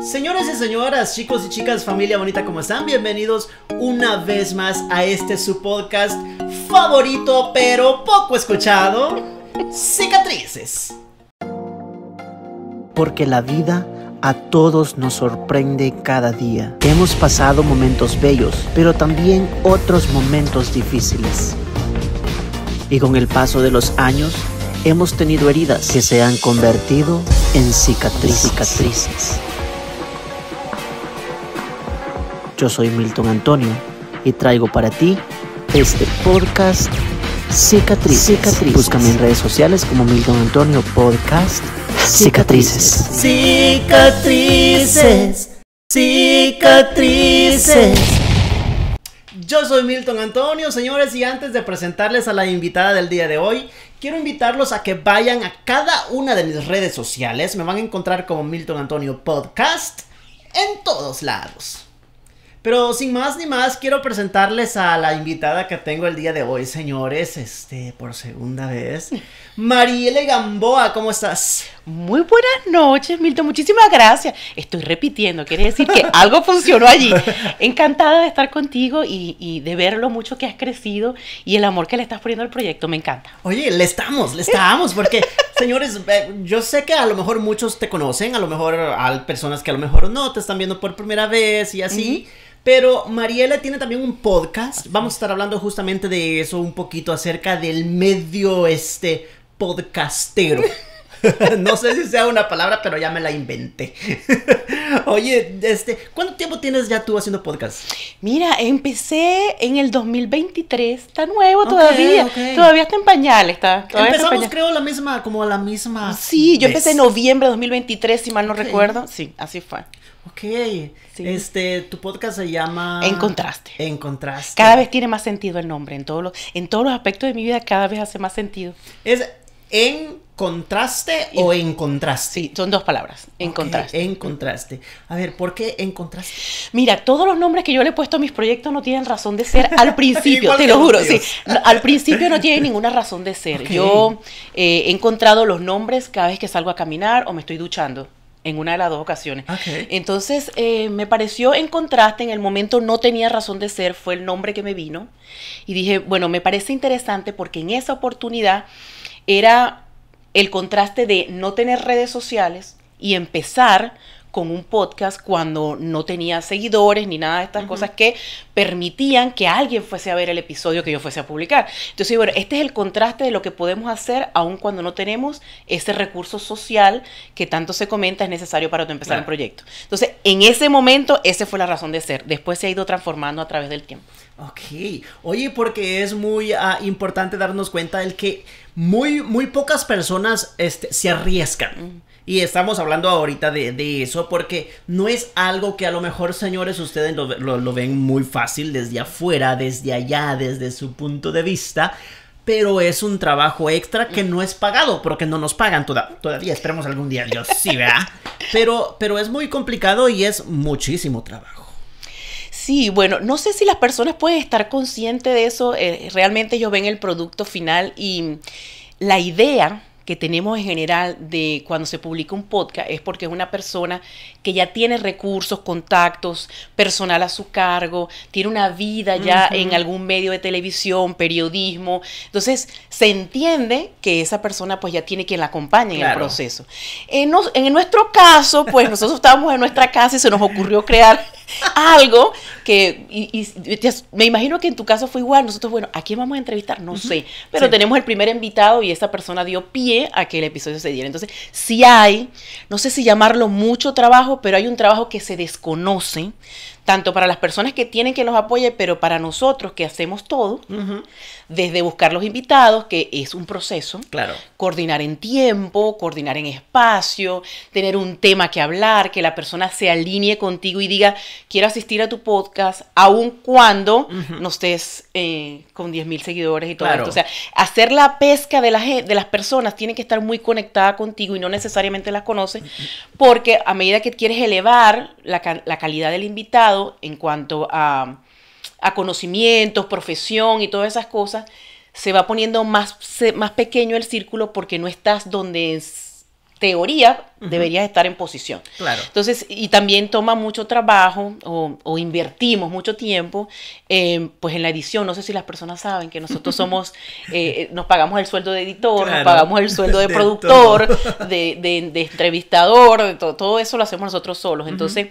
Señores y señoras, chicos y chicas, familia bonita, ¿cómo están? Bienvenidos una vez más a su podcast favorito, pero poco escuchado, Cicatrices. Porque la vida a todos nos sorprende cada día. Hemos pasado momentos bellos, pero también otros momentos difíciles. Y con el paso de los años, hemos tenido heridas que se han convertido en cicatrices. Yo soy Milton Antonio y traigo para ti este podcast Cicatrices. Búscame en redes sociales como Milton Antonio Podcast Cicatrices. Yo soy Milton Antonio, señores, y antes de presentarles a la invitada del día de hoy, quiero invitarlos a que vayan a cada una de mis redes sociales. Me van a encontrar como Milton Antonio Podcast en todos lados. Pero sin más ni más, quiero presentarles a la invitada que tengo el día de hoy, señores, por segunda vez. Mariele Gamboa, ¿cómo estás? Muy buenas noches, Milton, muchísimas gracias. Estoy repitiendo, quiere decir que algo funcionó allí. Encantada de estar contigo y de ver lo mucho que has crecido y el amor que le estás poniendo al proyecto, me encanta. Oye, le estamos, porque, señores, yo sé que a lo mejor muchos te conocen, a lo mejor hay personas que a lo mejor no te están viendo por primera vez y así. Pero Mariele tiene también un podcast. Vamos a estar hablando justamente de eso, un poquito acerca del medio podcastero. No sé si sea una palabra, pero ya me la inventé. Oye, ¿cuánto tiempo tienes ya tú haciendo podcast? Mira, empecé en el 2023, está nuevo todavía, todavía está en pañales, Empezamos creo la misma. Sí, yo empecé en noviembre de 2023, si mal no recuerdo. Sí, así fue. Ok, sí. Tu podcast se llama... En Contraste. En Contraste. Cada vez tiene más sentido el nombre, en todos los aspectos de mi vida cada vez hace más sentido. ¿Es en contraste o en contraste? Sí, son dos palabras, en contraste. En contraste. A ver, ¿por qué en contraste? Mira, todos los nombres que yo le he puesto a mis proyectos no tienen razón de ser al principio, te lo juro, sí. Al principio no tienen ninguna razón de ser. Okay. Yo he encontrado los nombres cada vez que salgo a caminar o me estoy duchando. En una de las dos ocasiones. Okay. Entonces, me pareció en contraste, en el momento no tenía razón de ser, fue el nombre que me vino. Y dije, bueno, me parece interesante porque en esa oportunidad era el contraste de no tener redes sociales y empezar con un podcast cuando no tenía seguidores ni nada de estas cosas que permitían que alguien fuese a ver el episodio que yo fuese a publicar. Entonces, bueno, este es el contraste de lo que podemos hacer aun cuando no tenemos ese recurso social que tanto se comenta es necesario para empezar un proyecto. Entonces, en ese momento, esa fue la razón de ser. Después se ha ido transformando a través del tiempo. Ok. Oye, porque es muy importante darnos cuenta del que muy pocas personas se arriesgan. Y estamos hablando ahorita de eso porque no es algo que a lo mejor, señores, ustedes lo ven muy fácil desde afuera, desde allá, desde su punto de vista, pero es un trabajo extra que no es pagado, porque no nos pagan todavía, esperemos algún día, Dios sí, ¿verdad? Pero es muy complicado y es muchísimo trabajo. Sí, bueno, no sé si las personas pueden estar conscientes de eso, realmente ellos ven el producto final y la idea que tenemos en general de cuando se publica un podcast es porque es una persona que ya tiene recursos, contactos, personal a su cargo, tiene una vida ya en algún medio de televisión, periodismo. Entonces, se entiende que esa persona pues ya tiene quien la acompañe en el proceso. En nuestro caso, pues nosotros estábamos en nuestra casa y se nos ocurrió crear algo que, me imagino que en tu caso fue igual. Nosotros, bueno, ¿a quién vamos a entrevistar? No sé, pero tenemos el primer invitado y esa persona dio pie a que el episodio se diera. Entonces, sí hay, no sé si llamarlo mucho trabajo, pero hay un trabajo que se desconoce, tanto para las personas que tienen que los apoye, pero para nosotros que hacemos todo, desde buscar los invitados, que es un proceso, coordinar en tiempo, coordinar en espacio, tener un tema que hablar, que la persona se alinee contigo y diga, quiero asistir a tu podcast, aun cuando no estés con 10,000 seguidores y todo esto. O sea, hacer la pesca de las personas, tiene que estar muy conectada contigo y no necesariamente las conoces, porque a medida que quieres elevar la calidad del invitado, en cuanto a conocimientos, profesión y todas esas cosas, se va poniendo más pequeño el círculo porque no estás donde teoría, deberías estar en posición. Claro. Entonces, y también toma mucho trabajo o invertimos mucho tiempo pues en la edición. No sé si las personas saben que nosotros somos, nos pagamos el sueldo de editor, claro, nos pagamos el sueldo de productor, de entrevistador, de todo eso lo hacemos nosotros solos. Entonces,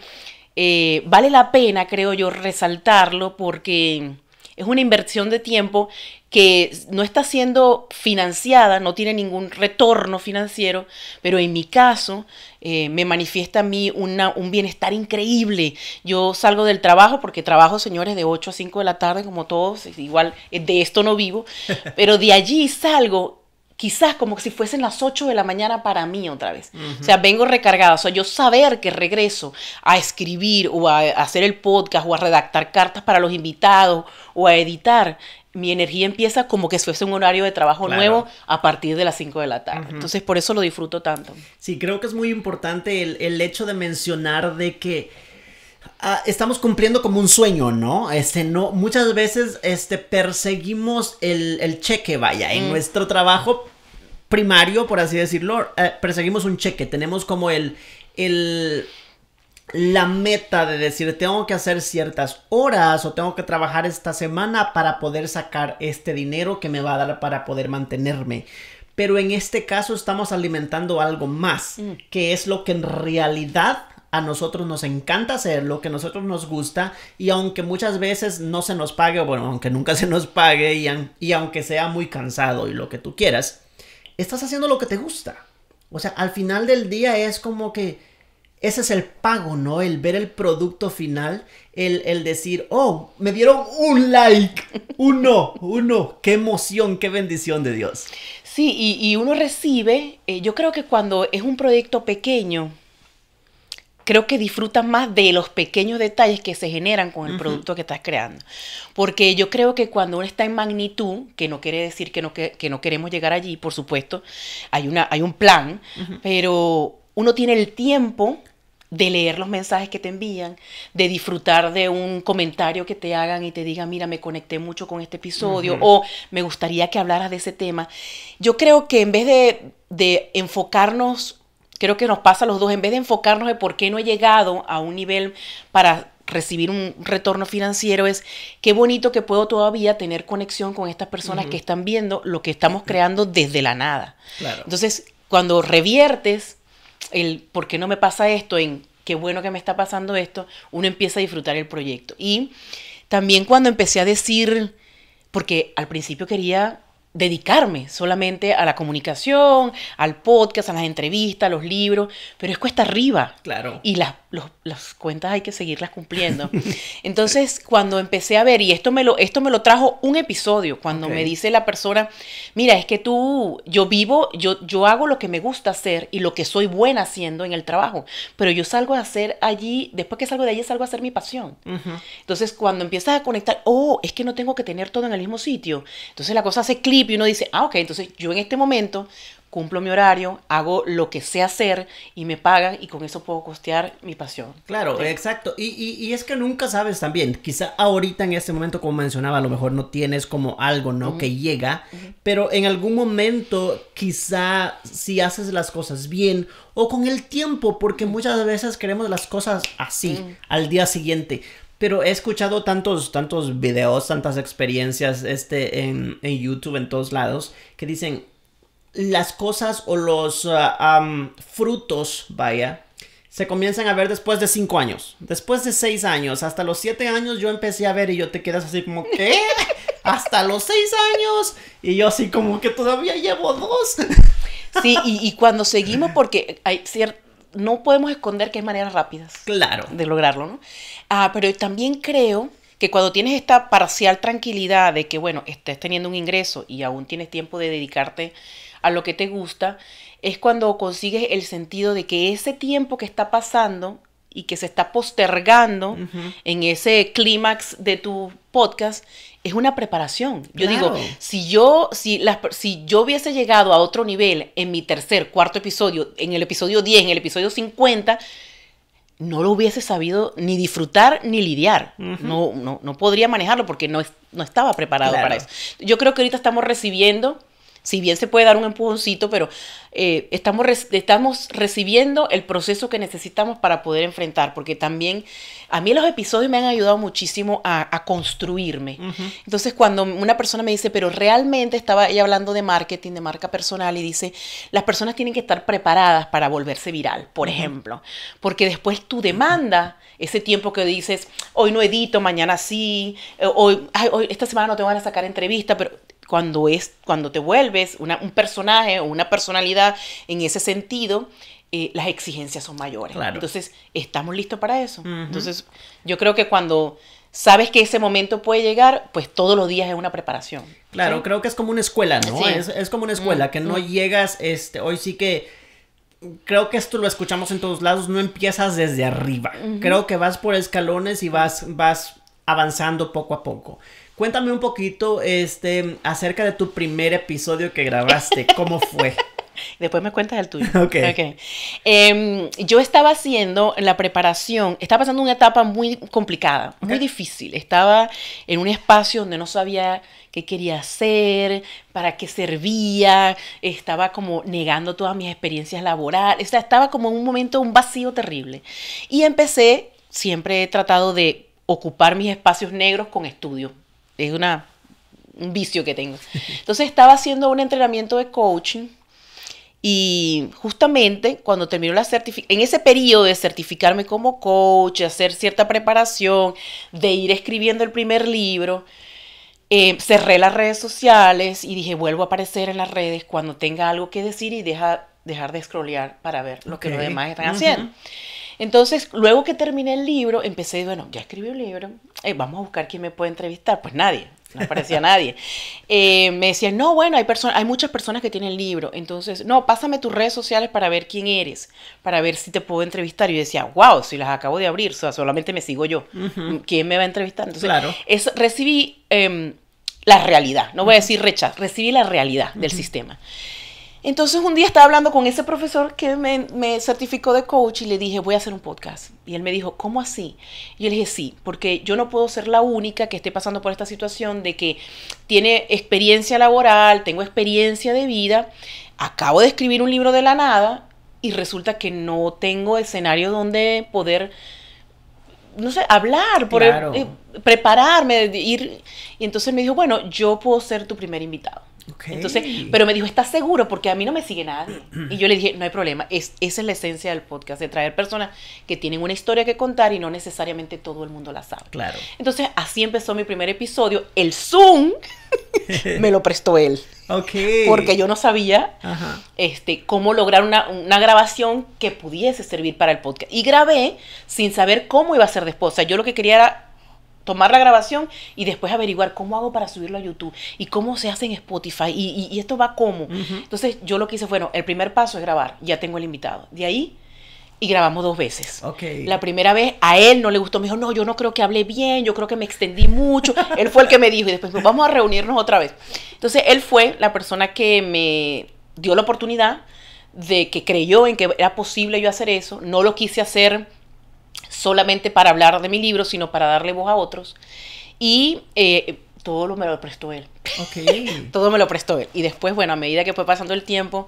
vale la pena, creo yo, resaltarlo porque es una inversión de tiempo que no está siendo financiada, no tiene ningún retorno financiero, pero en mi caso me manifiesta a mí un bienestar increíble. Yo salgo del trabajo, porque trabajo, señores, de 8 a 5 de la tarde, como todos, igual de esto no vivo, pero de allí salgo quizás como si fuesen las 8 de la mañana para mí otra vez. O sea, vengo recargada. O sea, yo saber que regreso a escribir o a hacer el podcast o a redactar cartas para los invitados o a editar, mi energía empieza como que si fuese un horario de trabajo nuevo a partir de las 5 de la tarde. Entonces, por eso lo disfruto tanto. Sí, creo que es muy importante el hecho de mencionar de que estamos cumpliendo como un sueño, ¿no? No, muchas veces perseguimos el cheque, vaya, en nuestro trabajo primario, por así decirlo, perseguimos un cheque, tenemos como la meta de decir, tengo que hacer ciertas horas o tengo que trabajar esta semana para poder sacar este dinero que me va a dar para poder mantenerme. Pero en este caso estamos alimentando algo más, que es lo que en realidad a nosotros nos encanta hacer, lo que a nosotros nos gusta, y aunque muchas veces no se nos pague, bueno, aunque nunca se nos pague y aunque sea muy cansado y lo que tú quieras, estás haciendo lo que te gusta. O sea, al final del día es como que ese es el pago, ¿no? El ver el producto final, el decir, oh, me dieron un like, uno, qué emoción, qué bendición de Dios. Sí, y uno recibe, yo creo que cuando es un proyecto pequeño, creo que disfrutas más de los pequeños detalles que se generan con el producto que estás creando. Porque yo creo que cuando uno está en magnitud, que no quiere decir que no queremos llegar allí, por supuesto, hay un plan, pero uno tiene el tiempo de leer los mensajes que te envían, de disfrutar de un comentario que te hagan y te digan, mira, me conecté mucho con este episodio, o me gustaría que hablaras de ese tema. Yo creo que en vez de enfocarnos, creo que nos pasa a los dos, en vez de enfocarnos en por qué no he llegado a un nivel para recibir un retorno financiero, es qué bonito que puedo todavía tener conexión con estas personas que están viendo lo que estamos creando desde la nada. Claro. Entonces, cuando reviertes el por qué no me pasa esto en qué bueno que me está pasando esto, uno empieza a disfrutar el proyecto. Y también cuando empecé a decir, porque al principio quería dedicarme solamente a la comunicación, al podcast, a las entrevistas, a los libros, pero es cuesta arriba. Claro. Y las cuentas hay que seguirlas cumpliendo. Entonces, cuando empecé a ver, y esto me lo trajo un episodio, cuando me dice la persona, mira, es que yo hago lo que me gusta hacer y lo que soy buena haciendo en el trabajo, pero yo salgo a hacer allí, después que salgo de allí, salgo a hacer mi pasión. Entonces, cuando empiezas a conectar, es que no tengo que tener todo en el mismo sitio. Entonces, la cosa hace clip y uno dice, ok, entonces yo en este momento cumplo mi horario, hago lo que sé hacer y me pagan y con eso puedo costear mi pasión. Claro, sí. Exacto. Y es que nunca sabes también, quizá ahorita en este momento, como mencionaba, a lo mejor no tienes como algo, ¿no? Que llega, pero en algún momento quizá si haces las cosas bien o con el tiempo, porque muchas veces queremos las cosas así, al día siguiente. Pero he escuchado tantos videos, tantas experiencias en YouTube, en todos lados, que dicen las cosas o los frutos, vaya, se comienzan a ver después de 5 años. Después de 6 años, hasta los 7 años yo empecé a ver y yo te quedas así como, ¿qué? ¿Hasta los 6 años? Y yo así como que todavía llevo 2. Sí, y cuando seguimos, porque no podemos esconder que hay maneras rápidas, claro, de lograrlo, ¿no? Pero también creo que cuando tienes esta parcial tranquilidad de que, bueno, estés teniendo un ingreso y aún tienes tiempo de dedicarte a lo que te gusta, es cuando consigues el sentido de que ese tiempo que está pasando y que se está postergando en ese clímax de tu podcast es una preparación. Yo digo, si yo hubiese llegado a otro nivel en mi tercer, cuarto episodio, en el episodio 10, en el episodio 50, no lo hubiese sabido ni disfrutar ni lidiar. No podría manejarlo porque no estaba preparado para eso. Yo creo que ahorita estamos recibiendo Si bien se puede dar un empujoncito, pero estamos recibiendo el proceso que necesitamos para poder enfrentar, porque también a mí los episodios me han ayudado muchísimo a construirme. Entonces, cuando una persona me dice, pero realmente estaba ella hablando de marketing, de marca personal, y dice, las personas tienen que estar preparadas para volverse viral, por ejemplo, porque después tu demanda, ese tiempo que dices, hoy no edito, mañana sí, hoy esta semana no te van a sacar entrevista, pero cuando te vuelves un personaje o una personalidad en ese sentido, las exigencias son mayores. Claro. Entonces, ¿estamos listos para eso? Entonces, yo creo que cuando sabes que ese momento puede llegar, pues todos los días es una preparación. Claro, ¿sí? Creo que es como una escuela, ¿no? Sí. Es como una escuela, que no llegas, hoy sí que... Creo que esto lo escuchamos en todos lados, no empiezas desde arriba. Creo que vas por escalones y vas avanzando poco a poco. Cuéntame un poquito acerca de tu primer episodio que grabaste. ¿Cómo fue? Después me cuentas el tuyo. Ok. Yo estaba haciendo la preparación, estaba pasando una etapa muy complicada, muy difícil. Estaba en un espacio donde no sabía qué quería hacer, para qué servía, estaba como negando todas mis experiencias laborales, o sea, estaba como en un momento, un vacío terrible. Y siempre he tratado de ocupar mis espacios negros con estudio. Es un vicio que tengo. Entonces estaba haciendo un entrenamiento de coaching y justamente cuando terminó en ese periodo de certificarme como coach, hacer cierta preparación, de ir escribiendo el primer libro, cerré las redes sociales y dije, vuelvo a aparecer en las redes cuando tenga algo que decir y dejar de scrollear para ver lo que los demás están haciendo. Entonces, luego que terminé el libro, empecé, bueno, ya escribí un libro, vamos a buscar quién me puede entrevistar. Pues nadie, no aparecía nadie. Me decían, no, bueno, hay muchas personas que tienen el libro. Entonces, no, pásame tus redes sociales para ver quién eres, para ver si te puedo entrevistar. Y yo decía, wow, si las acabo de abrir, o sea, solamente me sigo yo. ¿Quién me va a entrevistar? Entonces, recibí la realidad, no voy a decir rechazo, recibí la realidad del sistema. Entonces un día estaba hablando con ese profesor que me certificó de coach y le dije, voy a hacer un podcast. Y él me dijo, ¿cómo así? Y yo le dije, sí, porque yo no puedo ser la única que esté pasando por esta situación de que tiene experiencia laboral, tengo experiencia de vida, acabo de escribir un libro de la nada y resulta que no tengo escenario donde poder, no sé, hablar, prepararme, ir. Y entonces me dijo, bueno, yo puedo ser tu primer invitado. Entonces, pero me dijo, ¿estás seguro? Porque a mí no me sigue nadie. Y yo le dije, no hay problema, esa es la esencia del podcast, de traer personas que tienen una historia que contar y no necesariamente todo el mundo la sabe. Claro. Entonces, así empezó mi primer episodio. El Zoom me lo prestó él. Porque yo no sabía cómo lograr una grabación que pudiese servir para el podcast. Y grabé sin saber cómo iba a ser después. O sea, yo lo que quería era tomar la grabación y después averiguar cómo hago para subirlo a YouTube y cómo se hace en Spotify y esto va cómo. Entonces yo lo que hice fue, el primer paso es grabar, ya tengo el invitado. De ahí, y grabamos 2 veces. La primera vez a él no le gustó, me dijo, no, yo no creo que hablé bien, yo creo que me extendí mucho. Él fue el que me dijo y después pues, vamos a reunirnos otra vez. Entonces él fue la persona que me dio la oportunidad de que creyó en que era posible yo hacer eso. No lo quise hacer solamente para hablar de mi libro, sino para darle voz a otros. Y todo me lo prestó él. Todo me lo prestó él. Y después, bueno, a medida que fue pasando el tiempo,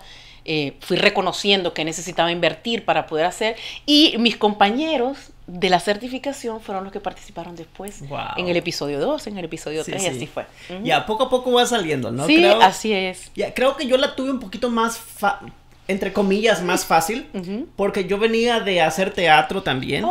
fui reconociendo que necesitaba invertir para poder hacer. Y mis compañeros de la certificación fueron los que participaron después. En el episodio 2, en el episodio 3, y así fue. Ya, poco a poco va saliendo, ¿no? Sí, así es. Ya, creo que yo la tuve un poquito más entre comillas, más fácil, porque yo venía de hacer teatro también.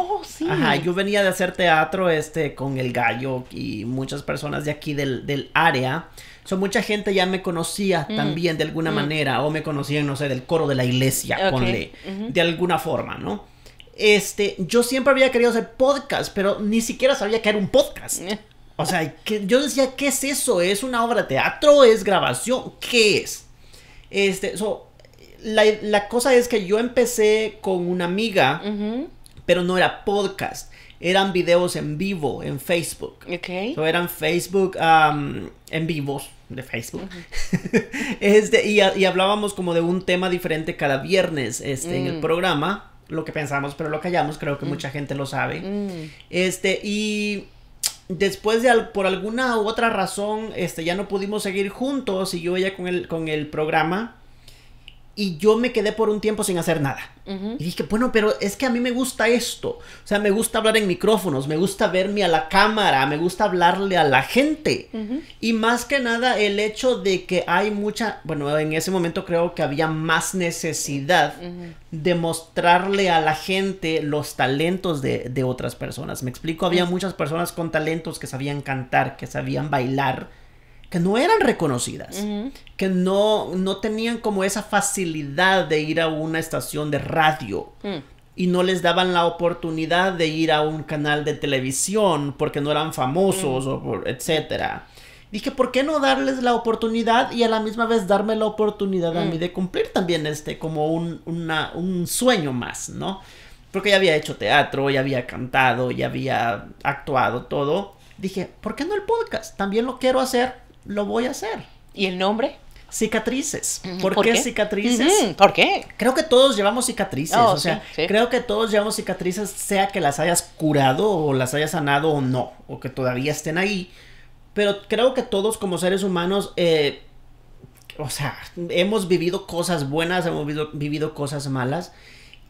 Yo venía de hacer teatro con El Gallo y muchas personas de aquí del área. Mucha gente ya me conocía también de alguna manera, o me conocían, no sé, del coro de la iglesia, ponle, de alguna forma, ¿no? Yo siempre había querido hacer podcast, pero ni siquiera sabía que era un podcast. O sea, yo decía, ¿qué es eso? ¿Es una obra de teatro? ¿Es grabación? ¿Qué es? La cosa es que yo empecé con una amiga, pero no era podcast. Eran videos en vivo en Facebook. Eran Facebook en vivos de Facebook. Y hablábamos como de un tema diferente cada viernes en el programa. Lo que pensamos, pero lo callamos. Creo que mucha gente lo sabe. Y después de por alguna u otra razón, ya no pudimos seguir juntos y yo ya con el programa. Y yo me quedé por un tiempo sin hacer nada. Y dije, bueno, pero es que a mí me gusta esto. O sea, me gusta hablar en micrófonos, me gusta verme a la cámara, me gusta hablarle a la gente. Y más que nada el hecho de que hay bueno, en ese momento creo que había más necesidad de mostrarle a la gente los talentos de otras personas. Me explico, había muchas personas con talentos que sabían cantar, que sabían bailar, que no eran reconocidas, que no tenían como esa facilidad de ir a una estación de radio y no les daban la oportunidad de ir a un canal de televisión porque no eran famosos o etcétera. Dije, ¿por qué no darles la oportunidad y a la misma vez darme la oportunidad a mí de cumplir también como un sueño más, ¿no? Porque ya había hecho teatro, ya había cantado, ya había actuado, todo. Dije, ¿por qué no el podcast? También lo quiero hacer. Lo voy a hacer. ¿Y el nombre? Cicatrices. ¿Por qué cicatrices? ¿Por qué? Creo que todos llevamos cicatrices. Oh, o sea, sí. creo que todos llevamos cicatrices, sea que las hayas curado o las hayas sanado o no, o que todavía estén ahí. Pero creo que todos como seres humanos, o sea, hemos vivido cosas buenas, hemos vivido cosas malas.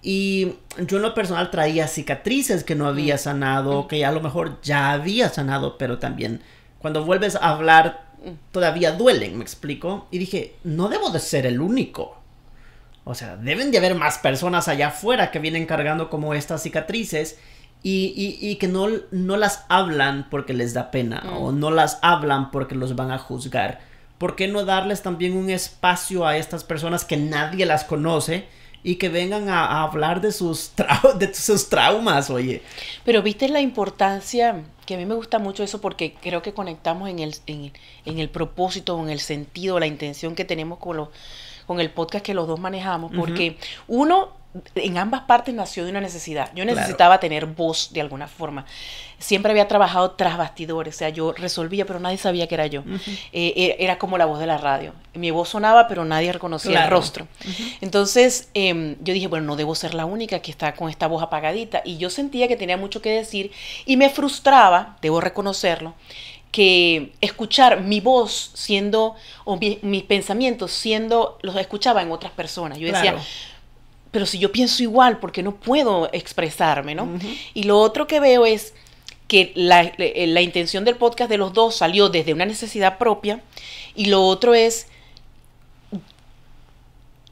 Y yo en lo personal traía cicatrices que no había sanado, que a lo mejor ya había sanado, pero también cuando vuelves a hablar todavía duelen, ¿me explico? Y dije, no debo de ser el único. O sea, deben de haber más personas allá afuera que vienen cargando como estas cicatrices y que no las hablan porque les da pena o no las hablan porque los van a juzgar. ¿Por qué no darles también un espacio a estas personas que nadie las conoce y que vengan a hablar de sus traumas, oye? Pero viste la importancia, que a mí me gusta mucho eso porque creo que conectamos en el propósito, en el sentido, la intención que tenemos con el podcast que los dos manejamos, porque uno en ambas partes nació de una necesidad. Yo necesitaba tener voz de alguna forma. Siempre había trabajado tras bastidores, o sea, yo resolvía, pero nadie sabía que era yo. Era como la voz de la radio. Mi voz sonaba, pero nadie reconocía el rostro. Entonces, yo dije, bueno, no debo ser la única que está con esta voz apagadita. Y yo sentía que tenía mucho que decir y me frustraba, debo reconocerlo, que escuchar mi voz o mis pensamientos los escuchaba en otras personas. Yo decía, pero si yo pienso igual, ¿por qué no puedo expresarme, no? Y lo otro que veo es que la intención del podcast de los dos salió desde una necesidad propia, y lo otro es,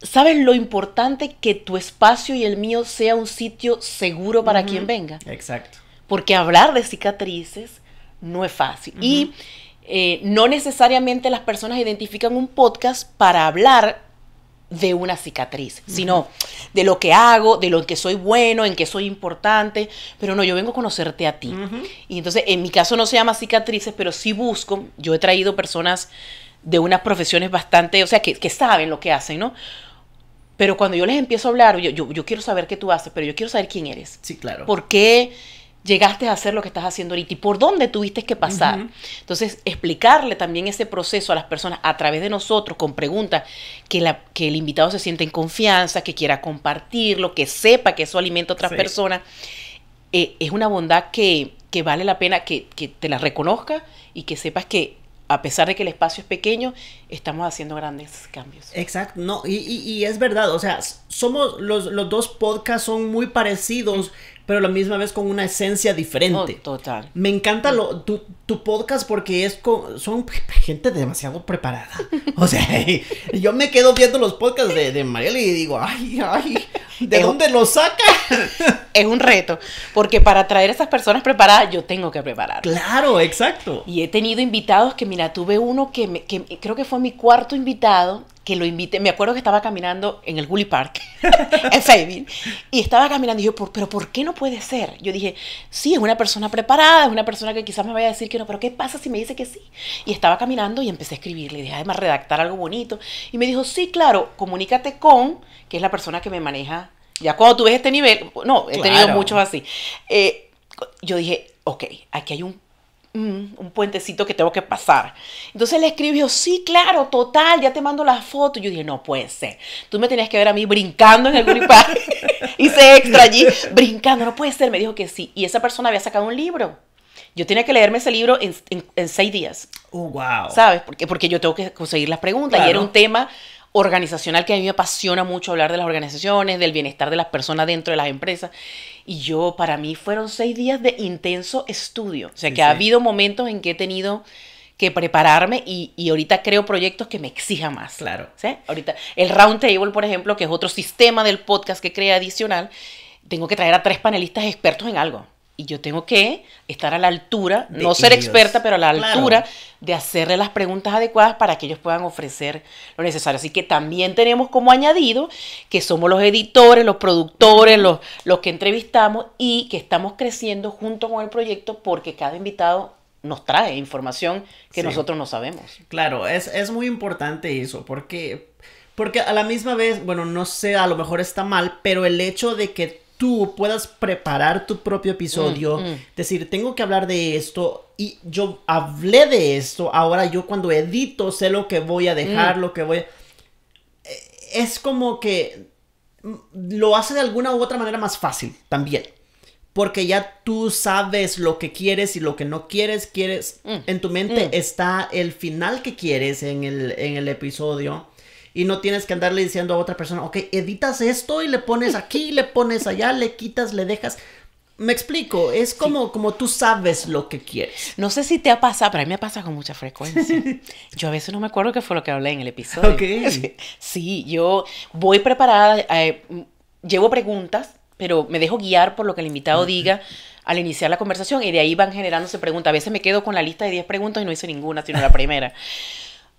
¿sabes lo importante que tu espacio y el mío sea un sitio seguro para quien venga? Exacto. Porque hablar de cicatrices no es fácil. Y no necesariamente las personas identifican un podcast para hablar de una cicatriz, sino de lo que hago, de lo que soy bueno, en que soy importante, pero no, yo vengo a conocerte a ti. Y entonces, en mi caso no se llama cicatrices, pero sí busco, yo he traído personas de unas profesiones bastante, o sea, que saben lo que hacen, ¿no? Pero cuando yo les empiezo a hablar, yo quiero saber qué tú haces, pero yo quiero saber quién eres. Sí, claro. ¿Por qué llegaste a hacer lo que estás haciendo ahorita y por dónde tuviste que pasar? Entonces, explicarle también ese proceso a las personas a través de nosotros, con preguntas, que el invitado se sienta en confianza, que quiera compartirlo, que sepa que eso alimenta a otras personas, es una bondad que vale la pena que te la reconozca y que sepas que a pesar de que el espacio es pequeño, estamos haciendo grandes cambios. Exacto, no, y es verdad, o sea, somos los dos podcasts son muy parecidos, pero a la misma vez con una esencia diferente. Total. Me encanta tu podcast porque son gente demasiado preparada. O sea, yo me quedo viendo los podcasts de Mariela y digo, ay, ¿de dónde los saca? Es un reto, porque para traer a esas personas preparadas, yo tengo que preparar. Claro, exacto. Y he tenido invitados que, mira, tuve uno que creo que fue mi cuarto invitado, que lo invité, me acuerdo que estaba caminando en el Gully Park, en Fayetteville, y estaba caminando y yo, pero ¿por qué no puede ser? Yo dije, sí, es una persona preparada, es una persona que quizás me vaya a decir que no, pero ¿qué pasa si me dice que sí? Y estaba caminando y empecé a escribirle, y dije, además redactar algo bonito, y me dijo, sí, claro, comunícate con, que es la persona que me maneja, ya cuando tú ves este nivel, no, he tenido muchos así, yo dije, ok, aquí hay un puentecito que tengo que pasar. Entonces le escribió, sí, claro, total, ya te mando las fotos. Yo dije, no puede ser. Tú me tenías que ver a mí brincando en el Gully Park. Hice extra allí, brincando, no puede ser. Me dijo que sí. Y esa persona había sacado un libro. Yo tenía que leerme ese libro en 6 días. Oh, wow. ¿Sabes? Porque yo tengo que conseguir las preguntas. Claro. Y era un tema organizacional que a mí me apasiona mucho, hablar de las organizaciones, del bienestar de las personas dentro de las empresas. Y para mí fueron 6 días de intenso estudio. O sea, Sí, que ha sí. habido momentos en que he tenido que prepararme y ahorita creo proyectos que me exijan más. Claro. ¿Sí? Ahorita el Round Table, por ejemplo, que es otro sistema del podcast que crea adicional, tengo que traer a 3 panelistas expertos en algo. Y yo tengo que estar a la altura, De no ser ellos. experta, pero a la Claro. altura de hacerle las preguntas adecuadas para que ellos puedan ofrecer lo necesario. Así que también tenemos como añadido que somos los editores, los productores, los que entrevistamos y que estamos creciendo junto con el proyecto porque cada invitado nos trae información que Sí. nosotros no sabemos. Claro, es muy importante eso, porque a la misma vez, bueno, no sé, a lo mejor está mal, pero el hecho de que tú puedas preparar tu propio episodio, decir, tengo que hablar de esto, y yo hablé de esto, ahora yo cuando edito sé lo que voy a dejar, lo que voy a... Es como que lo hace de alguna u otra manera más fácil también. Porque ya tú sabes lo que quieres y lo que no quieres. En tu mente está el final que quieres en el episodio. Y no tienes que andarle diciendo a otra persona, ok, editas esto y le pones aquí, le pones allá, le quitas, le dejas. Me explico, es como tú sabes lo que quieres. No sé si te ha pasado, pero a mí me pasa con mucha frecuencia. Yo a veces no me acuerdo qué fue lo que hablé en el episodio. Ok. Sí, yo voy preparada, llevo preguntas, pero me dejo guiar por lo que el invitado diga al iniciar la conversación y de ahí van generándose preguntas. A veces me quedo con la lista de 10 preguntas y no hice ninguna, sino la primera.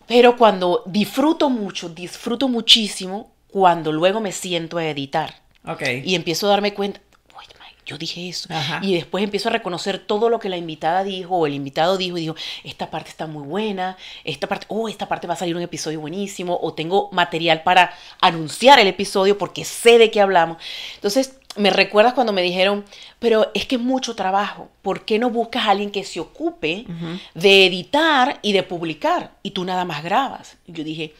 Pero cuando disfruto muchísimo, cuando luego me siento a editar. Ok. Y empiezo a darme cuenta, "Oye, Mike, yo dije eso". Ajá. Y después empiezo a reconocer todo lo que la invitada dijo o el invitado dijo y digo, esta parte está muy buena, esta parte va a salir un episodio buenísimo, o tengo material para anunciar el episodio porque sé de qué hablamos. Entonces, me recuerdas cuando me dijeron, pero es que es mucho trabajo, ¿por qué no buscas a alguien que se ocupe de editar y de publicar? Y tú nada más grabas. Y yo dije,